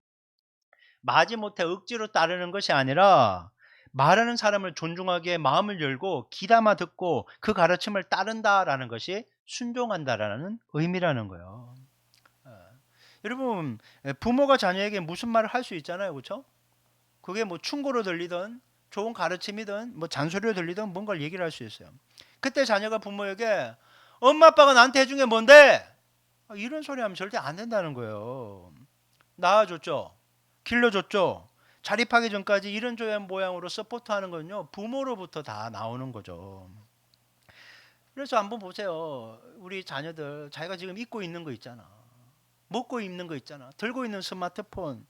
마지못해 억지로 따르는 것이 아니라 말하는 사람을 존중하기에 마음을 열고 귀담아 듣고 그 가르침을 따른다라는 것이 순종한다라는 의미라는 거예요. 어. 여러분 부모가 자녀에게 무슨 말을 할 수 있잖아요, 그렇죠? 그게 뭐 충고로 들리든 좋은 가르침이든 뭐 잔소리로 들리든 뭔가를 얘기를 할 수 있어요. 그때 자녀가 부모에게 엄마 아빠가 나한테 해준 게 뭔데? 이런 소리 하면 절대 안 된다는 거예요. 낳아줬죠. 길러줬죠. 자립하기 전까지 이런 모양으로 서포트하는 건요. 부모로부터 다 나오는 거죠. 그래서 한번 보세요. 우리 자녀들 자기가 지금 입고 있는 거 있잖아. 먹고 있는 거 있잖아. 들고 있는 스마트폰,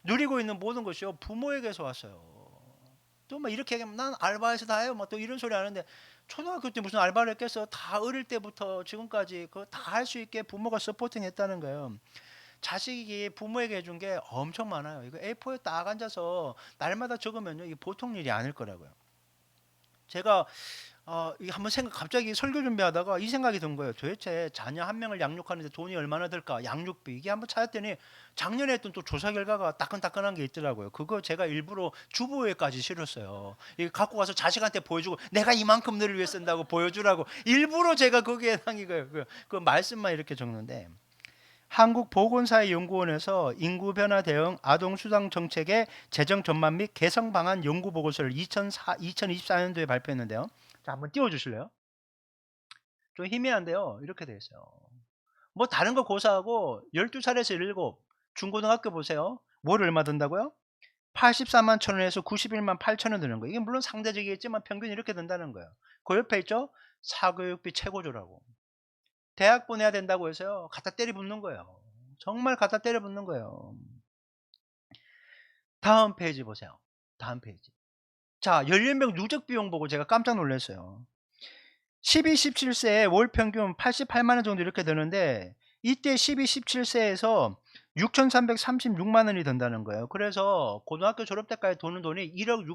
누리고 있는 모든 것이요. 부모에게서 왔어요. 또 막 이렇게 얘기하면 난 알바해서 다 해요. 막 또 이런 소리 하는데 초등학교 때 무슨 알바를 했겠어. 다 어릴 때부터 지금까지 그거 다 할 수 있게 부모가 서포팅 했다는 거예요. 자식이 부모에게 해준 게 엄청 많아요. 이거 A4에 딱 앉아서 날마다 적으면요, 이게 보통 일이 아닐 거라고요. 제가 이게 한번 갑자기 설교 준비하다가 이 생각이 든 거예요. 도대체 자녀 한 명을 양육하는데 돈이 얼마나 들까? 양육비. 이게 한번 찾았더니 작년에 했던 또 조사 결과가 따끈따끈한 게 있더라고요. 그거 제가 일부러 주부회까지 실었어요. 이거 갖고 가서 자식한테 보여주고 내가 이만큼 너를 위해 쓴다고 보여주라고 일부러 제가 거기에 당이 거예요. 그 말씀만 이렇게 적는데 한국보건사회연구원에서 인구변화 대응 아동수당 정책의 재정 전망 및 개선 방안 연구 보고서를 2024년도에 발표했는데요. 자, 한번 띄워주실래요? 좀 희미한데요. 이렇게 돼 있어요. 뭐 다른 거 고사하고 12살에서 17 중고등학교 보세요. 뭘 얼마 든다고요? 84만 천 원에서 91만 8천 원 드는 거예요. 이게 물론 상대적이겠지만 평균 이렇게 든다는 거예요. 그 옆에 있죠? 사교육비 최고조라고. 대학 보내야 된다고 해서요. 갖다 때려 붙는 거예요. 정말 갖다 때려 붙는 거예요. 다음 페이지 보세요. 다음 페이지. 자, 연령별 누적 비용 보고 제가 깜짝 놀랐어요. 12, 17세에 월 평균 88만 원 정도 이렇게 드는데 이때 12, 17세에서 6,336만 원이 든다는 거예요. 그래서 고등학교 졸업 때까지 도는 돈이 1억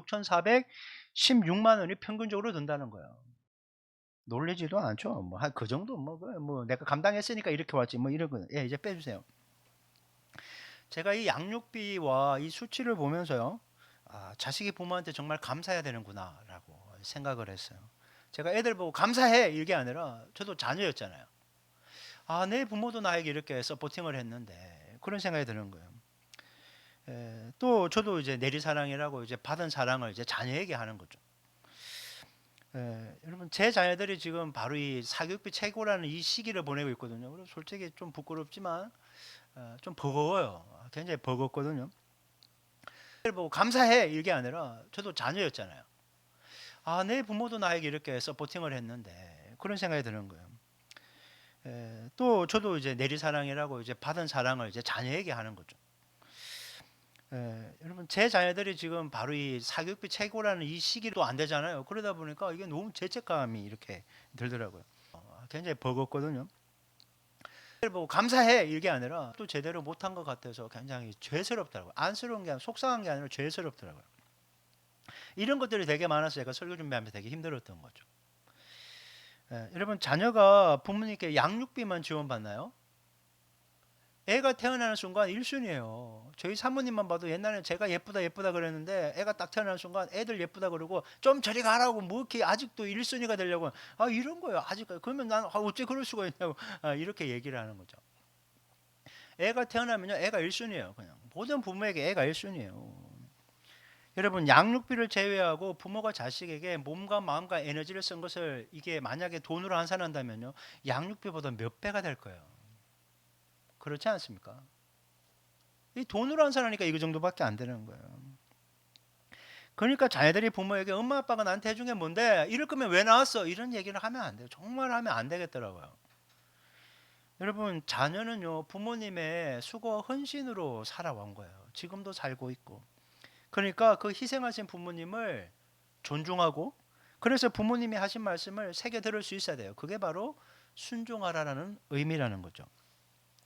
6,416만 원이 평균적으로 든다는 거예요. 놀리지도 않죠. 뭐 한 그 정도 뭐 내가 감당했으니까 이렇게 왔지 뭐 이런 거. 예, 이제 빼주세요. 제가 이 양육비와 이 수치를 보면서요. 자식이 부모한테 정말 감사해야 되는구나라고 생각을 했어요. 제가 애들 보고 감사해 이게 아니라 저도 자녀였잖아요. 내 부모도 나에게 이렇게 서포팅을 했는데 그런 생각이 드는 거예요. 또 저도 이제 내리사랑이라고 이제 받은 사랑을 이제 자녀에게 하는 거죠. 여러분 제 자녀들이 지금 바로 이 사교육비 최고라는 이 시기를 보내고 있거든요. 그래서 솔직히 좀 부끄럽지만 좀 버거워요. 굉장히 버겁거든요. 애들 보고 감사해 이게 아니라 저도 자녀였잖아요. 내 부모도 나에게 이렇게 서포팅을 했는데 그런 생각이 드는 거예요. 또 저도 이제 내리사랑이라고 이제 받은 사랑을 이제 자녀에게 하는 거죠. 여러분 제 자녀들이 지금 바로 이 사교육비 최고라는 이 시기도 안 되잖아요. 그러다 보니까 이게 너무 죄책감이 이렇게 들더라고요. 굉장히 버겁거든요. 애들 보고 감사해 이게 아니라 또 제대로 못한 것 같아서 굉장히 죄스럽더라고요. 안쓰러운 게 아니라 속상한 게 아니라 죄스럽더라고요. 이런 것들이 되게 많아서 제가 설교 준비하면서 되게 힘들었던 거죠. 여러분 자녀가 부모님께 양육비만 지원받나요? 애가 태어나는 순간 1순위예요. 저희 사모님만 봐도 옛날에 제가 예쁘다 예쁘다 그랬는데 애가 딱 태어나는 순간 애들 예쁘다 그러고 좀 저리 가라고 뭐 이렇게 아직도 1순위가 되려고 이런 거예요. 아직까지. 그러면 난 어째 그럴 수가 있냐고 이렇게 얘기를 하는 거죠. 애가 태어나면요 애가 1순위예요. 그냥 모든 부모에게 애가 1순위예요. 여러분 양육비를 제외하고 부모가 자식에게 몸과 마음과 에너지를 쓴 것을 이게 만약에 돈으로 환산한다면요 양육비보다 몇 배가 될 거예요. 그렇지 않습니까? 이 돈으로 환산하니까 이거 정도밖에 안 되는 거예요. 그러니까 자녀들이 부모에게 엄마 아빠가 나한테 해준 게 뭔데 이럴 거면 왜 나왔어 이런 얘기를 하면 안 돼요. 정말 하면 안 되겠더라고요. 여러분 자녀는요 부모님의 수고와 헌신으로 살아온 거예요. 지금도 살고 있고 그러니까 그 희생하신 부모님을 존중하고 그래서 부모님이 하신 말씀을 새겨 들을 수 있어야 돼요. 그게 바로 순종하라라는 의미라는 거죠.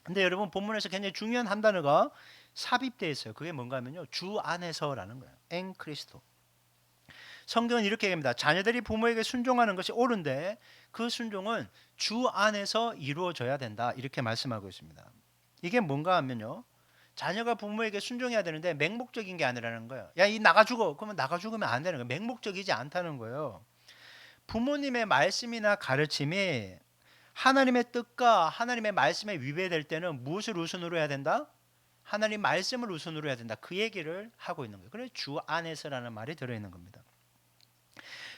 근데 여러분 본문에서 굉장히 중요한 한 단어가 삽입되어 있어요. 그게 뭔가 하면요. 주 안에서라는 거예요. 엔 크리스토. 성경은 이렇게 얘기합니다. 자녀들이 부모에게 순종하는 것이 옳은데 그 순종은 주 안에서 이루어져야 된다. 이렇게 말씀하고 있습니다. 이게 뭔가 하면요. 자녀가 부모에게 순종해야 되는데 맹목적인 게 아니라는 거예요. 야, 이 나가 죽어. 그러면 나가 죽으면 안 되는 거예요. 맹목적이지 않다는 거예요. 부모님의 말씀이나 가르침이 하나님의 뜻과 하나님의 말씀에 위배될 때는 무엇을 우선으로 해야 된다? 하나님 말씀을 우선으로 해야 된다. 그 얘기를 하고 있는 거예요. 그래서 주 안에서라는 말이 들어있는 겁니다.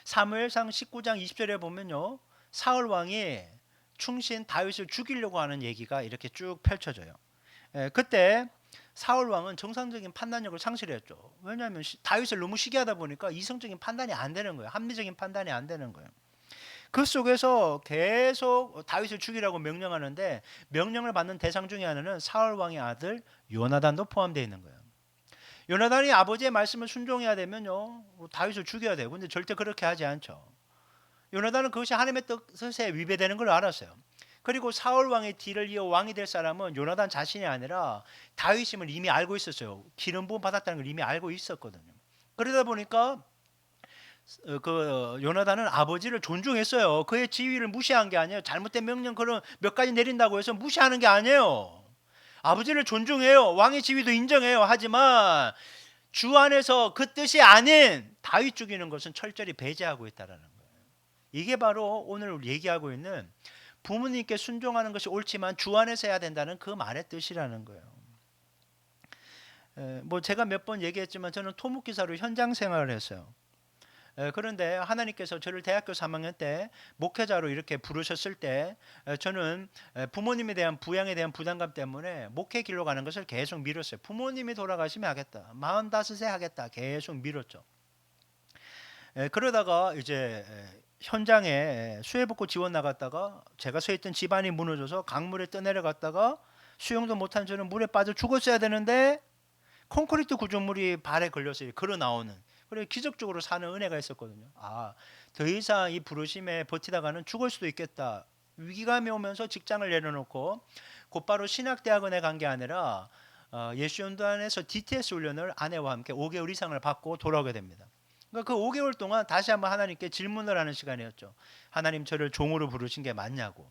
사무엘상 19장 20절에 보면요. 사울 왕이 충신 다윗을 죽이려고 하는 얘기가 이렇게 쭉 펼쳐져요. 그때 사울 왕은 정상적인 판단력을 상실했죠. 왜냐하면 다윗을 너무 시기하다 보니까 이성적인 판단이 안 되는 거예요. 합리적인 판단이 안 되는 거예요. 그 속에서 계속 다윗을 죽이라고 명령하는데 명령을 받는 대상 중에 하나는 사울 왕의 아들 요나단도 포함되어 있는 거예요. 요나단이 아버지의 말씀을 순종해야 되면요 다윗을 죽여야 돼요. 근데 절대 그렇게 하지 않죠. 요나단은 그것이 하나님의 뜻에 위배되는 걸 알았어요. 그리고 사울 왕의 뒤를 이어 왕이 될 사람은 요나단 자신이 아니라 다윗임을 이미 알고 있었어요. 기름 부음 받았다는 걸 이미 알고 있었거든요. 그러다 보니까 요나단은 아버지를 존중했어요. 그의 지위를 무시한 게 아니에요. 잘못된 명령 그런 몇 가지 내린다고 해서 무시하는 게 아니에요. 아버지를 존중해요. 왕의 지위도 인정해요. 하지만 주 안에서 그 뜻이 아닌 다윗 죽이는 것은 철저히 배제하고 있다라는 거예요. 이게 바로 오늘 얘기하고 있는 부모님께 순종하는 것이 옳지만 주 안에서 해야 된다는 그 말의 뜻이라는 거예요. 뭐 제가 몇 번 얘기했지만 저는 토목기사로 현장 생활을 했어요. 그런데 하나님께서 저를 대학교 3학년 때 목회자로 이렇게 부르셨을 때 저는 부모님에 대한 부양에 대한 부담감 때문에 목회 길로 가는 것을 계속 미뤘어요. 부모님이 돌아가시면 하겠다. 45세 하겠다. 계속 미뤘죠. 그러다가 이제 현장에 수해복구 지원 나갔다가 제가 서 있던 집안이 무너져서 강물에 떠내려갔다가 수영도 못한 저는 물에 빠져 죽었어야 되는데 콘크리트 구조물이 발에 걸려서 걸어 나오는, 그래 기적적으로 사는 은혜가 있었거든요. 더 이상 이 부르심에 버티다가는 죽을 수도 있겠다. 위기감이 오면서 직장을 내려놓고 곧바로 신학대학원에 간 게 아니라 예수연단에서 DTS 훈련을 아내와 함께 5개월 이상을 받고 돌아오게 됩니다. 그러니까 그 5개월 동안 다시 한번 하나님께 질문을 하는 시간이었죠. 하나님, 저를 종으로 부르신 게 맞냐고.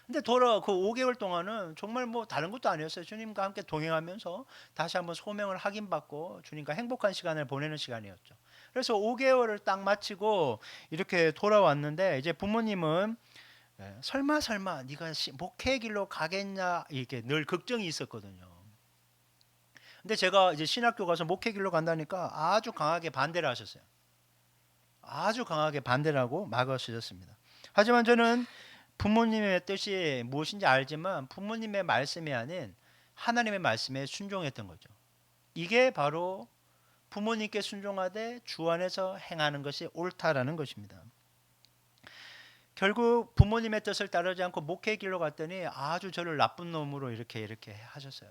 근데 그 5개월 동안은 정말 뭐 다른 것도 아니었어요. 주님과 함께 동행하면서 다시 한번 소명을 확인받고 주님과 행복한 시간을 보내는 시간이었죠. 그래서 5개월을 딱 마치고 이렇게 돌아왔는데 이제 부모님은 설마 네가 목회 길로 가겠냐 이렇게 늘 걱정이 있었거든요. 근데 제가 이제 신학교 가서 목회 길로 간다니까 아주 강하게 반대를 하셨어요. 아주 강하게 반대를 하고 막아주셨습니다. 하지만 저는 부모님의 뜻이 무엇인지 알지만 부모님의 말씀이 아닌 하나님의 말씀에 순종했던 거죠. 이게 바로 부모님께 순종하되 주 안에서 행하는 것이 옳다라는 것입니다. 결국 부모님의 뜻을 따르지 않고 목회 길로 갔더니 아주 저를 나쁜 놈으로 이렇게 하셨어요.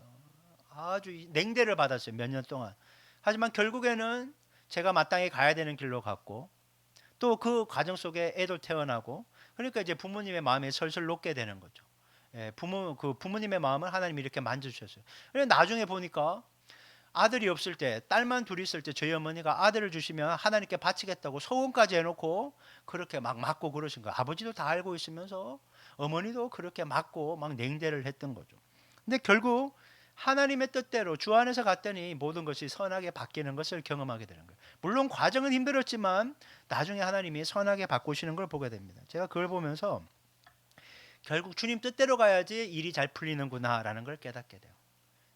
아주 냉대를 받았어요. 몇 년 동안. 하지만 결국에는 제가 마땅히 가야 되는 길로 갔고 또 그 과정 속에 애도 태어나고, 그러니까 이제 부모님의 마음이 설설 녹게 되는 거죠. 부모님의 마음을 하나님이 이렇게 만져주셨어요. 그래서 나중에 보니까 아들이 없을 때, 딸만 둘이 있을 때 저희 어머니가 아들을 주시면 하나님께 바치겠다고 소원까지 해놓고 그렇게 막 맞고 그러신 거예요. 아버지도 다 알고 있으면서 어머니도 그렇게 맞고 막 냉대를 했던 거죠. 근데 결국 하나님의 뜻대로 주 안에서 갔더니 모든 것이 선하게 바뀌는 것을 경험하게 되는 거예요. 물론 과정은 힘들었지만 나중에 하나님이 선하게 바꾸시는 걸 보게 됩니다. 제가 그걸 보면서 결국 주님 뜻대로 가야지 일이 잘 풀리는구나라는 걸 깨닫게 돼요.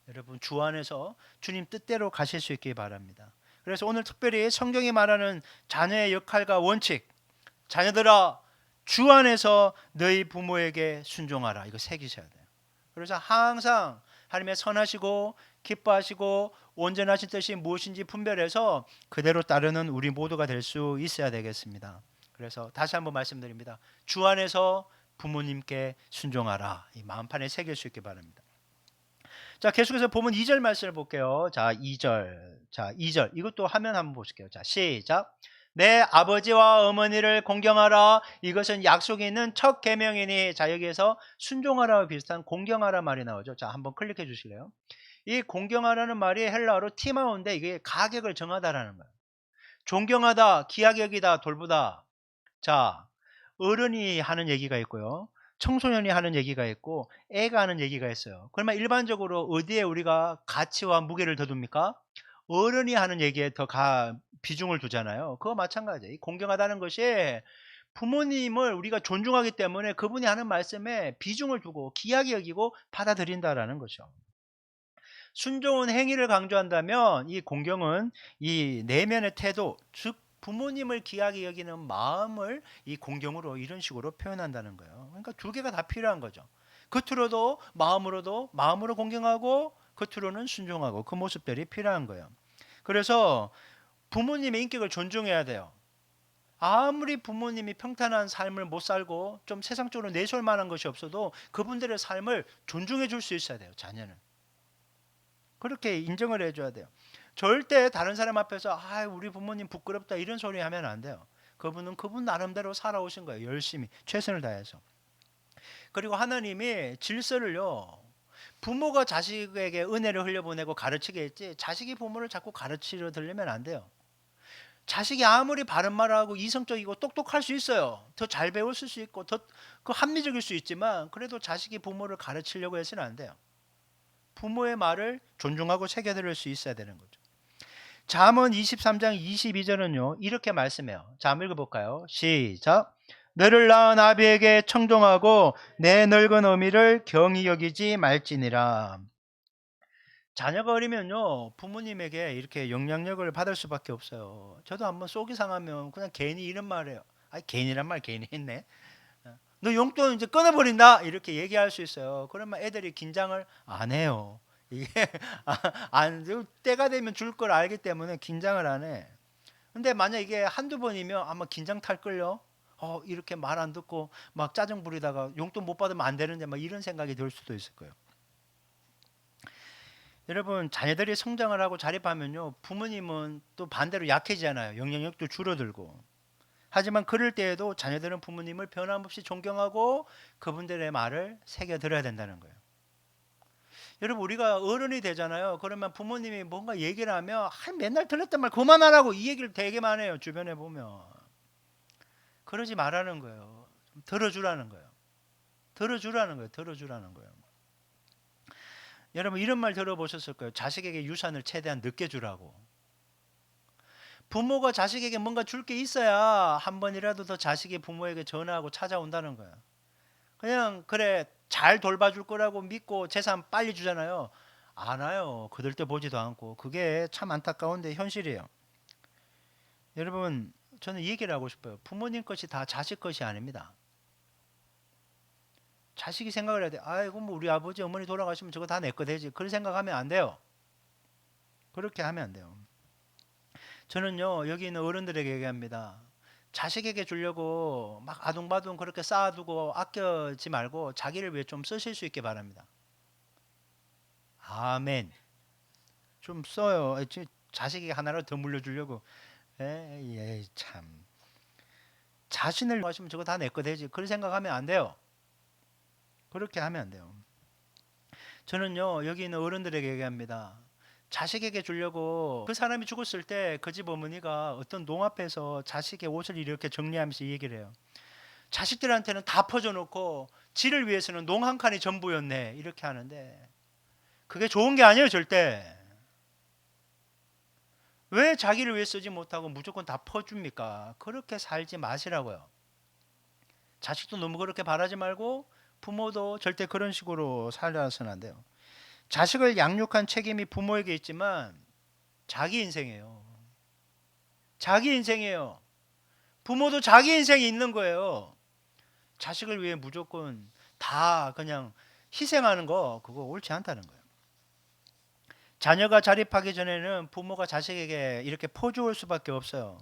여러분, 주 안에서 주님 뜻대로 가실 수 있길 바랍니다. 그래서 오늘 특별히 성경이 말하는 자녀의 역할과 원칙, 자녀들아 주 안에서 너희 부모에게 순종하라, 이거 새기셔야 돼요. 그래서 항상 하나님의 선하시고 기뻐하시고 온전하신 뜻이 무엇인지 분별해서 그대로 따르는 우리 모두가 될 수 있어야 되겠습니다. 그래서 다시 한번 말씀드립니다. 주 안에서 부모님께 순종하라, 이 마음판에 새길 수 있기 바랍니다. 자, 계속해서 보면 2절 말씀을 볼게요. 자, 2절 이것도 화면 한번 보실게요. 자, 시작. 내 아버지와 어머니를 공경하라. 이것은 약속이 있는 첫 계명이니. 자, 여기에서 순종하라와 비슷한 공경하라 말이 나오죠. 자, 한번 클릭해 주실래요? 이 공경하라는 말이 헬라어로 티마오인데 이게 가격을 정하다라는 거예요. 존경하다, 귀하게 여기다, 돌보다. 자, 어른이 하는 얘기가 있고요. 청소년이 하는 얘기가 있고 애가 하는 얘기가 있어요. 그러면 일반적으로 어디에 우리가 가치와 무게를 더 둡니까? 어른이 하는 얘기에 더 비중을 두잖아요. 그거 마찬가지예요. 공경하다는 것이 부모님을 우리가 존중하기 때문에 그분이 하는 말씀에 비중을 두고 귀하게 여기고 받아들인다라는 거죠. 순종은 행위를 강조한다면 이 공경은 이 내면의 태도, 즉 부모님을 귀하게 여기는 마음을 이 공경으로 이런 식으로 표현한다는 거예요. 그러니까 두 개가 다 필요한 거죠. 겉으로도 마음으로 공경하고 겉으로는 순종하고 그 모습들이 필요한 거예요. 그래서 부모님의 인격을 존중해야 돼요. 아무리 부모님이 평탄한 삶을 못 살고 좀 세상적으로 내세울 만한 것이 없어도 그분들의 삶을 존중해 줄 수 있어야 돼요. 자녀는. 그렇게 인정을 해줘야 돼요. 절대 다른 사람 앞에서 우리 부모님 부끄럽다 이런 소리 하면 안 돼요. 그분은 그분 나름대로 살아오신 거예요. 열심히 최선을 다해서. 그리고 하나님이 질서를요, 부모가 자식에게 은혜를 흘려보내고 가르치게 했지 자식이 부모를 자꾸 가르치려 들려면 안 돼요. 자식이 아무리 바른 말을 하고 이성적이고 똑똑할 수 있어요. 더 잘 배웠을 수 있고 더 그 합리적일 수 있지만 그래도 자식이 부모를 가르치려고 해서는 안 돼요. 부모의 말을 존중하고 새겨들을 수 있어야 되는 거죠. 잠언 23장 22절은요. 이렇게 말씀해요. 자, 한번 읽어볼까요? 시작. 너를 낳은 아비에게 청종하고 내 늙은 어미를 경히 여기지 말지니라. 자녀가 어리면요. 부모님에게 이렇게 영향력을 받을 수밖에 없어요. 저도 한번 속이 상하면 그냥 괜히 이런 말을 해요. 아니 괜히란 말 괜히 했네. 너 용돈 이제 끊어버린다 이렇게 얘기할 수 있어요. 그러면 애들이 긴장을 안 해요. 이게 안 때가 되면 줄 걸 알기 때문에 긴장을 안 해. 근데 만약 이게 한두 번이면 아마 긴장 탈걸요. 이렇게 말 안 듣고 막 짜증 부리다가 용돈 못 받으면 안 되는데 막 이런 생각이 들 수도 있을 거예요. 여러분 자녀들이 성장을 하고 자립하면요 부모님은 또 반대로 약해지잖아요. 영향력도 줄어들고. 하지만 그럴 때에도 자녀들은 부모님을 변함없이 존경하고 그분들의 말을 새겨 들어야 된다는 거예요. 여러분 우리가 어른이 되잖아요. 그러면 부모님이 뭔가 얘기를 하면 맨날 들었던 말 그만하라고 이 얘기를 되게 많이 해요. 주변에 보면. 그러지 말라는 거예요. 좀 들어주라는 거예요. 들어주라는 거예요. 들어주라는 거예요. 여러분 이런 말 들어보셨을 거예요. 자식에게 유산을 최대한 늦게 주라고. 부모가 자식에게 뭔가 줄 게 있어야 한 번이라도 더 자식이 부모에게 전화하고 찾아온다는 거야. 그냥 그래 잘 돌봐줄 거라고 믿고 재산 빨리 주잖아요. 안 와요. 그들 때 보지도 않고. 그게 참 안타까운데 현실이에요. 여러분 저는 이 얘기를 하고 싶어요. 부모님 것이 다 자식 것이 아닙니다. 자식이 생각을 해야 돼. 아이고 뭐 우리 아버지 어머니 돌아가시면 저거 다 내 거 되지. 그런 생각하면 안 돼요. 그렇게 하면 안 돼요. 저는요 여기 있는 어른들에게 얘기합니다. 자식에게 주려고 막 아둥바둥 그렇게 쌓아두고 아껴지 말고 자기를 위해 좀 쓰실 수 있게 바랍니다. 아멘. 좀 써요. 자식에게 하나를 더 물려주려고. 에이 참. 자신을 하시면 저거 다 내 거 되지. 그런 생각하면 안 돼요. 그렇게 하면 안 돼요. 저는요 여기 있는 어른들에게 얘기합니다. 자식에게 주려고 그 사람이 죽었을 때 그 집 어머니가 어떤 농 앞에서 자식의 옷을 이렇게 정리하면서 얘기를 해요. 자식들한테는 다 퍼져놓고 지를 위해서는 농 한 칸이 전부였네 이렇게 하는데 그게 좋은 게 아니에요 절대. 왜 자기를 위해 쓰지 못하고 무조건 다 퍼줍니까? 그렇게 살지 마시라고요. 자식도 너무 그렇게 바라지 말고 부모도 절대 그런 식으로 살아서는 안 돼요. 자식을 양육한 책임이 부모에게 있지만 자기 인생이에요. 자기 인생이에요. 부모도 자기 인생이 있는 거예요. 자식을 위해 무조건 다 그냥 희생하는 거 그거 옳지 않다는 거예요. 자녀가 자립하기 전에는 부모가 자식에게 이렇게 퍼주올 수밖에 없어요.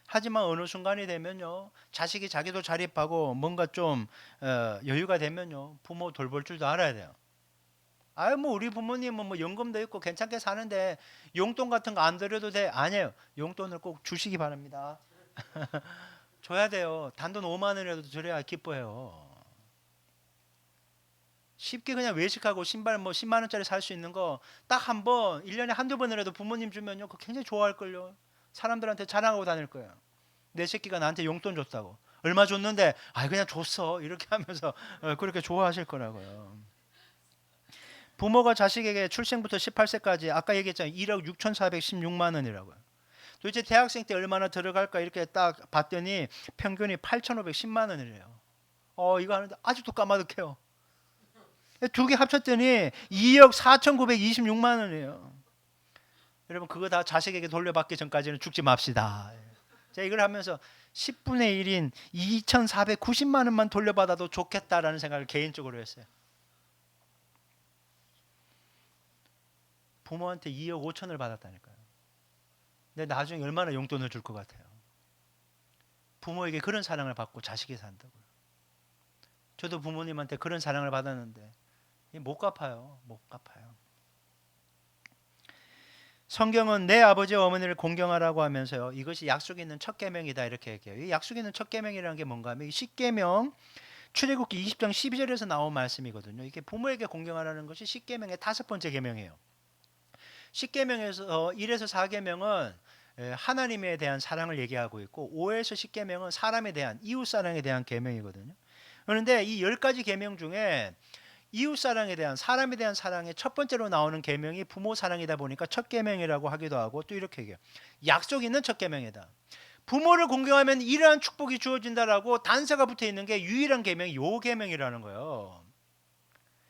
하지만 어느 순간이 되면요 자식이 자기도 자립하고 뭔가 좀 여유가 되면요 부모 돌볼 줄도 알아야 돼요. 아유 뭐 우리 부모님은 뭐 연금도 있고 괜찮게 사는데 용돈 같은 거 안 드려도 돼. 아니에요. 용돈을 꼭 주시기 바랍니다. 줘야 돼요. 단돈 5만 원이라도 드려야 기뻐해요. 쉽게 그냥 외식하고 신발 뭐 10만 원짜리 살 수 있는 거 딱 한 번, 1년에 한두 번이라도 부모님 주면요. 그거 굉장히 좋아할걸요. 사람들한테 자랑하고 다닐 거예요. 내 새끼가 나한테 용돈 줬다고. 얼마 줬는데, 그냥 줬어. 이렇게 하면서 그렇게 좋아하실 거라고요. 부모가 자식에게 출생부터 18세까지 아까 얘기했잖아요. 1억 6,416만 원이라고요. 도대체 대학생 때 얼마나 들어갈까 이렇게 딱 봤더니 평균이 8,510만 원이래요. 이거 하는데 아직도 까마득해요. 두 개 합쳤더니 2억 4,926만 원이에요. 여러분 그거 다 자식에게 돌려받기 전까지는 죽지 맙시다. 제가 이걸 하면서 10분의 1인 2,490만 원만 돌려받아도 좋겠다라는 생각을 개인적으로 했어요. 부모한테 2억 5천을 받았다니까요. 근데 나중에 얼마나 용돈을 줄 것 같아요. 부모에게 그런 사랑을 받고 자식이 산다고요. 저도 부모님한테 그런 사랑을 받았는데 못 갚아요. 못 갚아요. 성경은 내 아버지와 어머니를 공경하라고 하면서요. 이것이 약속 있는 첫 계명이다 이렇게 얘기해요. 이 약속 있는 첫 계명이라는 게 뭔가 하면 십계명 출애굽기 20장 12절에서 나온 말씀이거든요. 이게 부모에게 공경하라는 것이 십계명의 다섯 번째 계명이에요. 십계명에서 1에서 4계명은 하나님에 대한 사랑을 얘기하고 있고 5에서 10계명은 사람에 대한 이웃 사랑에 대한 계명이거든요. 그런데 이 10가지 계명 중에 이웃 사랑에 대한 사람에 대한 사랑의 첫 번째로 나오는 계명이 부모 사랑이다 보니까 첫 계명이라고 하기도 하고 또 이렇게 얘기해요. 약속 있는 첫 계명이다. 부모를 공경하면 이러한 축복이 주어진다라고 단서가 붙어 있는 게 유일한 계명이 요 계명이라는 거예요.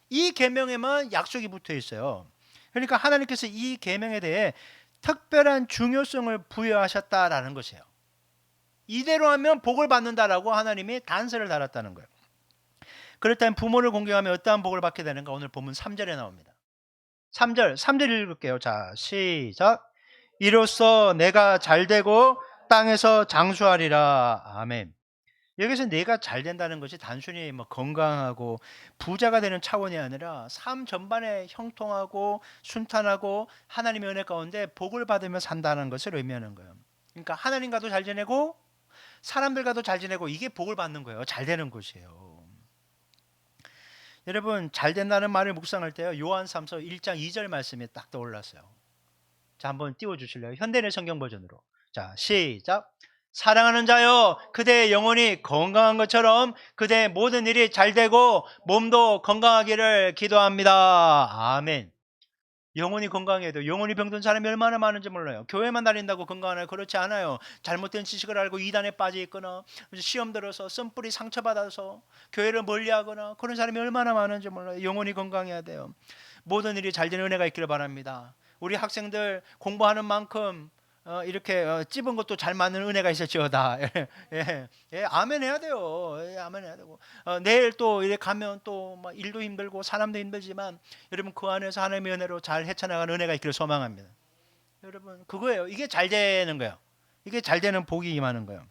이 계명에만 약속이 붙어 있어요. 그러니까 하나님께서 이 계명에 대해 특별한 중요성을 부여하셨다라는 것이에요. 이대로 하면 복을 받는다라고 하나님이 단서를 달았다는 거예요. 그렇다면 부모를 공경하면 어떠한 복을 받게 되는가? 오늘 본문 3절에 나옵니다. 3절 읽을게요. 자, 시작. 이로써 내가 잘되고 땅에서 장수하리라. 아멘. 여기서 내가 잘 된다는 것이 단순히 뭐 건강하고 부자가 되는 차원이 아니라 삶 전반에 형통하고 순탄하고 하나님의 은혜 가운데 복을 받으며 산다는 것을 의미하는 거예요. 그러니까 하나님과도 잘 지내고 사람들과도 잘 지내고 이게 복을 받는 거예요. 잘 되는 것이에요. 여러분 잘 된다는 말을 묵상할 때요. 요한삼서 1장 2절 말씀이 딱 떠올랐어요. 자, 한번 띄워주실래요? 현대인의 성경 버전으로. 자, 시작. 사랑하는 자여, 그대의 영혼이 건강한 것처럼 그대의 모든 일이 잘 되고 몸도 건강하기를 기도합니다. 아멘. 영혼이 건강해도 영혼이 병든 사람이 얼마나 많은지 몰라요. 교회만 다닌다고 건강하나요? 그렇지 않아요. 잘못된 지식을 알고 이단에 빠져 있거나 시험 들어서 썸뿌리 상처받아서 교회를 멀리하거나 그런 사람이 얼마나 많은지 몰라요. 영혼이 건강해야 돼요. 모든 일이 잘 되는 은혜가 있기를 바랍니다. 우리 학생들 공부하는 만큼 이렇게 찝은 것도 잘 맞는 은혜가 있었지어다. 아멘 해야 돼요. 아멘 해야 되고 내일 또 이래 가면 또 막 일도 힘들고 사람도 힘들지만 여러분 그 안에서 하나님의 은혜로 잘 헤쳐나가는 은혜가 있기를 소망합니다. 여러분 그거예요. 이게 잘 되는 거예요. 이게 잘 되는 복이 임하는 거예요.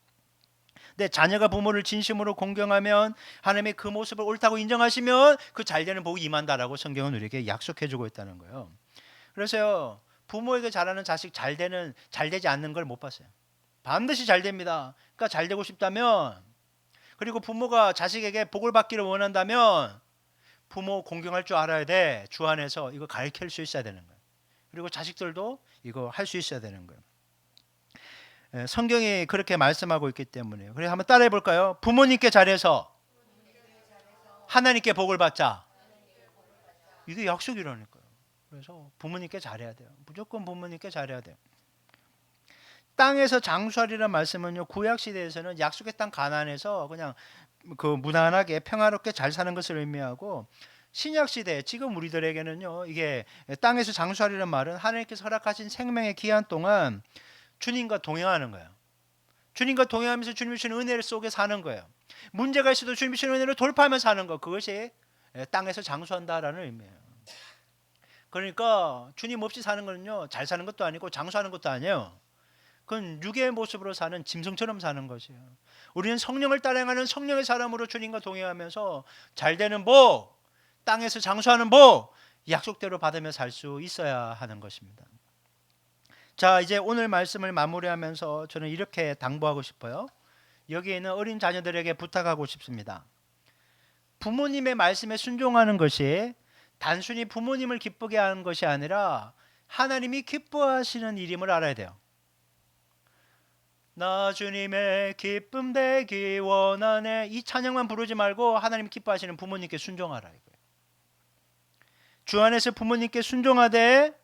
근데 자녀가 부모를 진심으로 공경하면 하나님의 그 모습을 옳다고 인정하시면 그 잘 되는 복이 임한다라고 성경은 우리에게 약속해주고 있다는 거예요. 그래서요. 부모에게 잘하는 자식 잘 되지 않는 걸 못 봤어요. 반드시 잘 됩니다. 그러니까 잘 되고 싶다면 그리고 부모가 자식에게 복을 받기를 원한다면 부모 공경할 줄 알아야 돼. 주 안에서 이거 가르칠 수 있어야 되는 거예요. 그리고 자식들도 이거 할 수 있어야 되는 거예요. 성경이 그렇게 말씀하고 있기 때문에요. 그래서 한번 따라해 볼까요? 부모님께 잘해서 하나님께 복을 받자. 이게 약속이라니까요. 그래서 부모님께 잘해야 돼요. 무조건 부모님께 잘해야 돼요. 땅에서 장수하리라는 말씀은요. 구약 시대에서는 약속의 땅 가나안에서 그냥 그 무난하게 평화롭게 잘 사는 것을 의미하고 신약 시대 지금 우리들에게는요. 이게 땅에서 장수하리라는 말은 하나님께서 허락하신 생명의 기한 동안 주님과 동행하는 거예요. 주님과 동행하면서 주님이 주신 은혜 속에 사는 거예요. 문제가 있어도 주님이 주신 은혜를 돌파하며 사는 것. 그것이 땅에서 장수한다라는 의미예요. 그러니까 주님 없이 사는 거는요. 잘 사는 것도 아니고 장수하는 것도 아니에요. 그건 육의 모습으로 사는 짐승처럼 사는 것이에요. 우리는 성령을 따라가는 성령의 사람으로 주님과 동행하면서 잘 되는 복, 땅에서 장수하는 복, 약속대로 받으며 살 수 있어야 하는 것입니다. 자, 이제 오늘 말씀을 마무리하면서 저는 이렇게 당부하고 싶어요. 여기에 있는 어린 자녀들에게 부탁하고 싶습니다. 부모님의 말씀에 순종하는 것이 단순히 부모님을 기쁘게 하는 것이 아니라 하나님이 기뻐하시는 일임을 알아야 돼요. 나 주님의 기쁨 되기 원하네. 이 찬양만 부르지 말고 하나님 기뻐하시는 부모님께 순종하라 이거예요. 주 안에서 부모님께 순종하되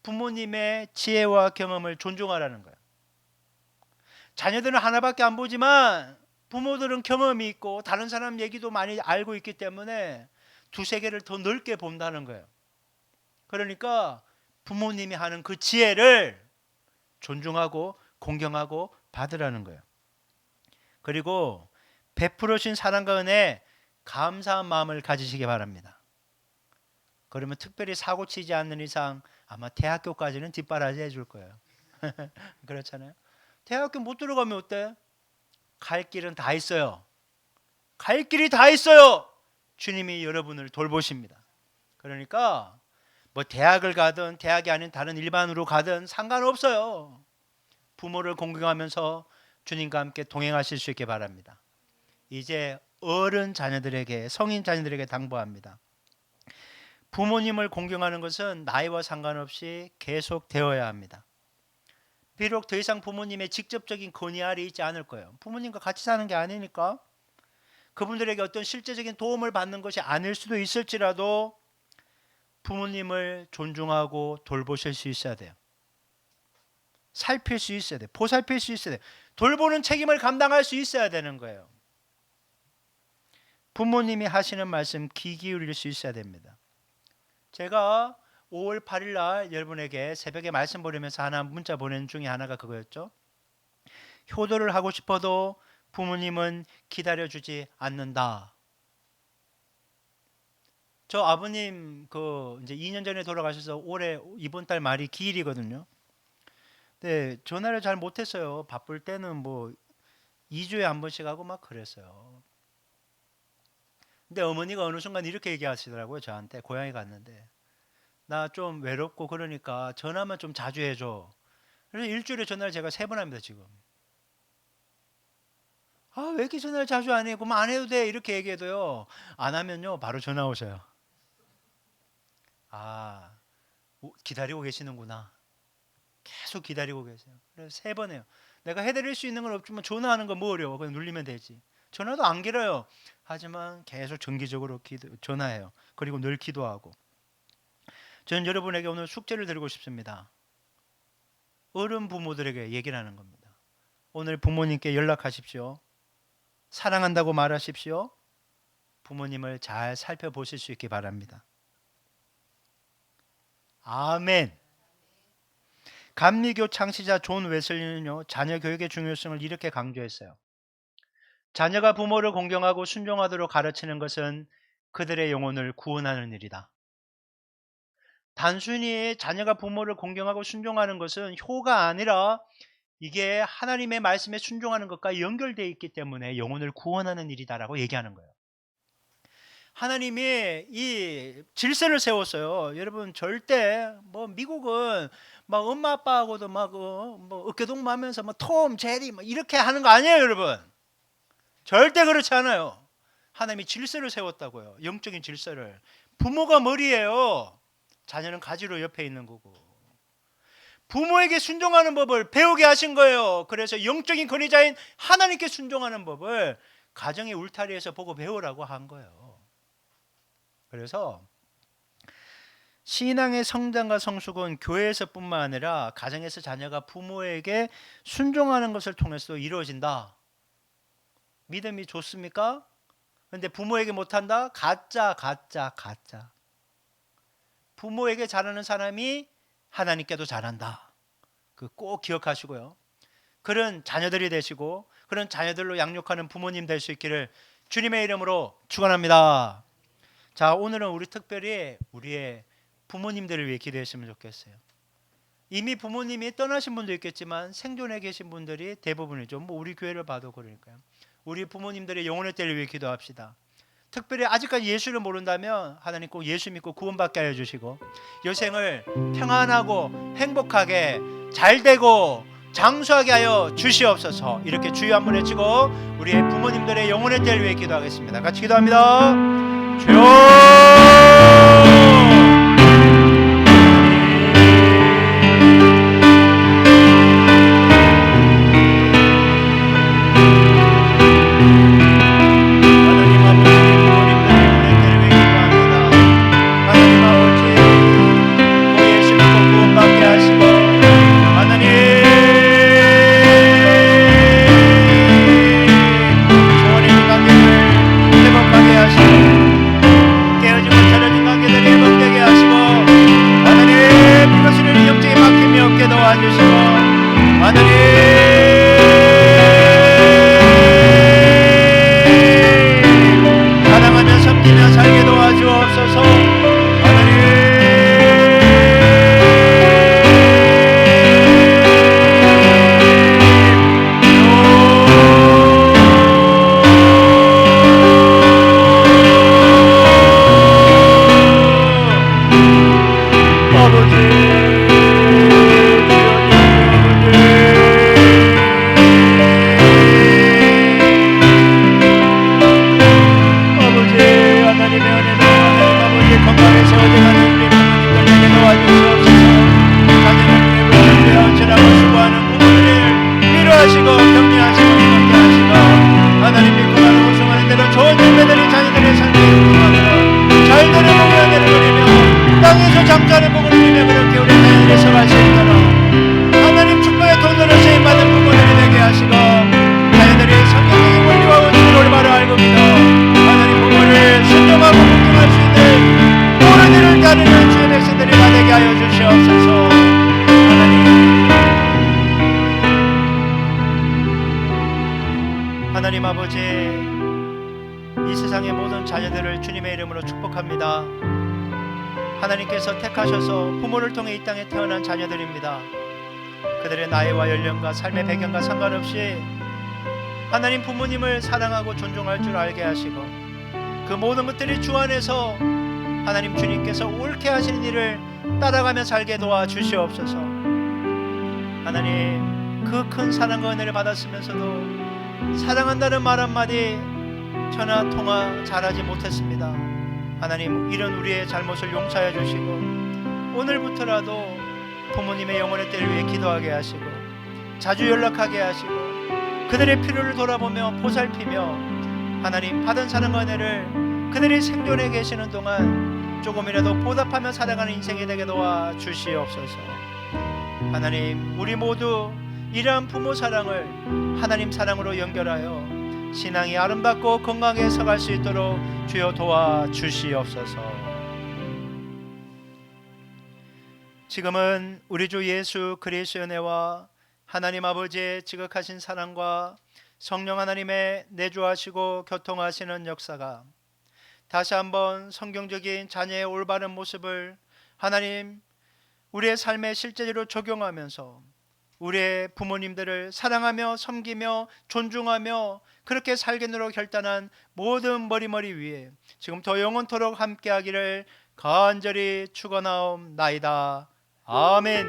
부모님의 지혜와 경험을 존중하라는 거예요. 자녀들은 하나밖에 안 보지만 부모들은 경험이 있고 다른 사람 얘기도 많이 알고 있기 때문에 두세 개를 더 넓게 본다는 거예요. 그러니까 부모님이 하는 그 지혜를 존중하고 공경하고 받으라는 거예요. 그리고 베풀어진 사랑과 은혜 감사한 마음을 가지시기 바랍니다. 그러면 특별히 사고 치지 않는 이상 아마 대학교까지는 뒷바라지 해줄 거예요. 그렇잖아요. 대학교 못 들어가면 어때? 갈 길은 다 있어요. 갈 길이 다 있어요. 주님이 여러분을 돌보십니다. 그러니까 뭐 대학을 가든 대학이 아닌 다른 일반으로 가든 상관없어요. 부모를 공경하면서 주님과 함께 동행하실 수 있게 바랍니다. 이제 어른 자녀들에게 성인 자녀들에게 당부합니다. 부모님을 공경하는 것은 나이와 상관없이 계속 되어야 합니다. 비록 더 이상 부모님의 직접적인 건의 아래 있지 않을 거예요. 부모님과 같이 사는 게 아니니까 그분들에게 어떤 실제적인 도움을 받는 것이 아닐 수도 있을지라도 부모님을 존중하고 돌보실 수 있어야 돼요. 살필 수 있어야 돼요. 보살필 수 있어야 돼요. 돌보는 책임을 감당할 수 있어야 되는 거예요. 부모님이 하시는 말씀 귀 기울일 수 있어야 됩니다. 제가 5월 8일 날 여러분에게 새벽에 말씀 보내면서 하나 문자 보낸 중에 하나가 그거였죠. 효도를 하고 싶어도 부모님은 기다려주지 않는다. 저 아버님 이제 2년 전에 돌아가셔서 올해 이번 달 말이 기일이거든요. 근데 전화를 잘 못했어요. 바쁠 때는 뭐 2주에 한 번씩 하고 막 그랬어요. 근데 어머니가 어느 순간 이렇게 얘기하시더라고요. 저한테 고향에 갔는데 나 좀 외롭고 그러니까 전화만 좀 자주 해줘. 그래서 일주일에 전화를 제가 3번 합니다 지금. 왜 이렇게 전화를 자주 안 해? 그럼 안 해도 돼 이렇게 얘기해도요. 안 하면요 바로 전화 오셔요. 기다리고 계시는구나. 계속 기다리고 계세요. 그래서 3번 해요. 내가 해드릴 수 있는 건 없지만 전화하는 건 뭐 어려워. 그냥 눌리면 되지. 전화도 안 길어요. 하지만 계속 정기적으로 전화해요. 그리고 늘 기도하고. 저는 여러분에게 오늘 숙제를 드리고 싶습니다. 어른 부모들에게 얘기를 하는 겁니다. 오늘 부모님께 연락하십시오. 사랑한다고 말하십시오. 부모님을 잘 살펴보실 수 있기 바랍니다. 아멘. 감리교 창시자 존 웨슬리는요, 자녀 교육의 중요성을 이렇게 강조했어요. 자녀가 부모를 공경하고 순종하도록 가르치는 것은 그들의 영혼을 구원하는 일이다. 단순히 자녀가 부모를 공경하고 순종하는 것은 효가 아니라 이게 하나님의 말씀에 순종하는 것과 연결되어 있기 때문에 영혼을 구원하는 일이다라고 얘기하는 거예요. 하나님이 이 질서를 세웠어요. 여러분 절대 미국은 막 엄마 아빠하고도 어깨동무하면서 톰, 제리 이렇게 하는 거 아니에요, 여러분. 절대 그렇지 않아요. 하나님이 질서를 세웠다고요. 영적인 질서를. 부모가 머리예요. 자녀는 가지로 옆에 있는 거고. 부모에게 순종하는 법을 배우게 하신 거예요. 그래서 영적인 권위자인 하나님께 순종하는 법을 가정의 울타리에서 보고 배우라고 한 거예요. 그래서 신앙의 성장과 성숙은 교회에서뿐만 아니라 가정에서 자녀가 부모에게 순종하는 것을 통해서 이루어진다. 믿음이 좋습니까? 그런데 부모에게 못한다? 가짜. 부모에게 잘하는 사람이 하나님께도 잘한다. 꼭 기억하시고요. 그런 자녀들이 되시고 그런 자녀들로 양육하는 부모님 될 수 있기를 주님의 이름으로 축원합니다. 자, 오늘은 우리 특별히 우리의 부모님들을 위해 기도했으면 좋겠어요. 이미 부모님이 떠나신 분도 있겠지만 생존해 계신 분들이 대부분이죠. 우리 교회를 봐도 그러니까요. 우리 부모님들의 영혼의 때를 위해 기도합시다. 특별히 아직까지 예수를 모른다면 하나님 꼭 예수 믿고 구원받게 하여 주시고 여생을 평안하고 행복하게 잘되고 장수하게 하여 주시옵소서. 이렇게 주여 한번 외치고 우리의 부모님들의 영혼의 때를 위해 기도하겠습니다. 같이 기도합니다. 주여 깨어진 것처럼 이 세상의 모든 자녀들을 주님의 이름으로 축복합니다. 하나님께서 택하셔서 부모를 통해 이 땅에 태어난 자녀들입니다. 그들의 나이와 연령과 삶의 배경과 상관없이 하나님 부모님을 사랑하고 존중할 줄 알게 하시고 그 모든 것들이 주 안에서 하나님 주님께서 옳게 하시는 일을 따라가며 살게 도와주시옵소서. 하나님 그 큰 사랑과 은혜를 받았으면서도 사랑한다는 말 한마디 전화 통화 잘하지 못했습니다. 하나님 이런 우리의 잘못을 용서해 주시고 오늘부터라도 부모님의 영혼의 때를 위해 기도하게 하시고 자주 연락하게 하시고 그들의 필요를 돌아보며 보살피며 하나님 받은 사랑과 은혜를 그들이 생존해 계시는 동안 조금이라도 보답하며 살아가는 인생이 되게 도와 주시옵소서. 하나님 우리 모두 이러한 부모 사랑을 하나님 사랑으로 연결하여 신앙이 아름답고 건강하게 서갈 수 있도록 주여 도와주시옵소서. 지금은 우리 주 예수 그리스도의 은혜와 하나님 아버지의 지극하신 사랑과 성령 하나님의 내주하시고 교통하시는 역사가 다시 한번 성경적인 자녀의 올바른 모습을 하나님 우리의 삶에 실제로 적용하면서 우리의 부모님들을 사랑하며 섬기며 존중하며 그렇게 살겠노로 결단한 모든 머리머리 위에 지금부터 영원토록 함께하기를 간절히 축원하옵나이다. 아멘.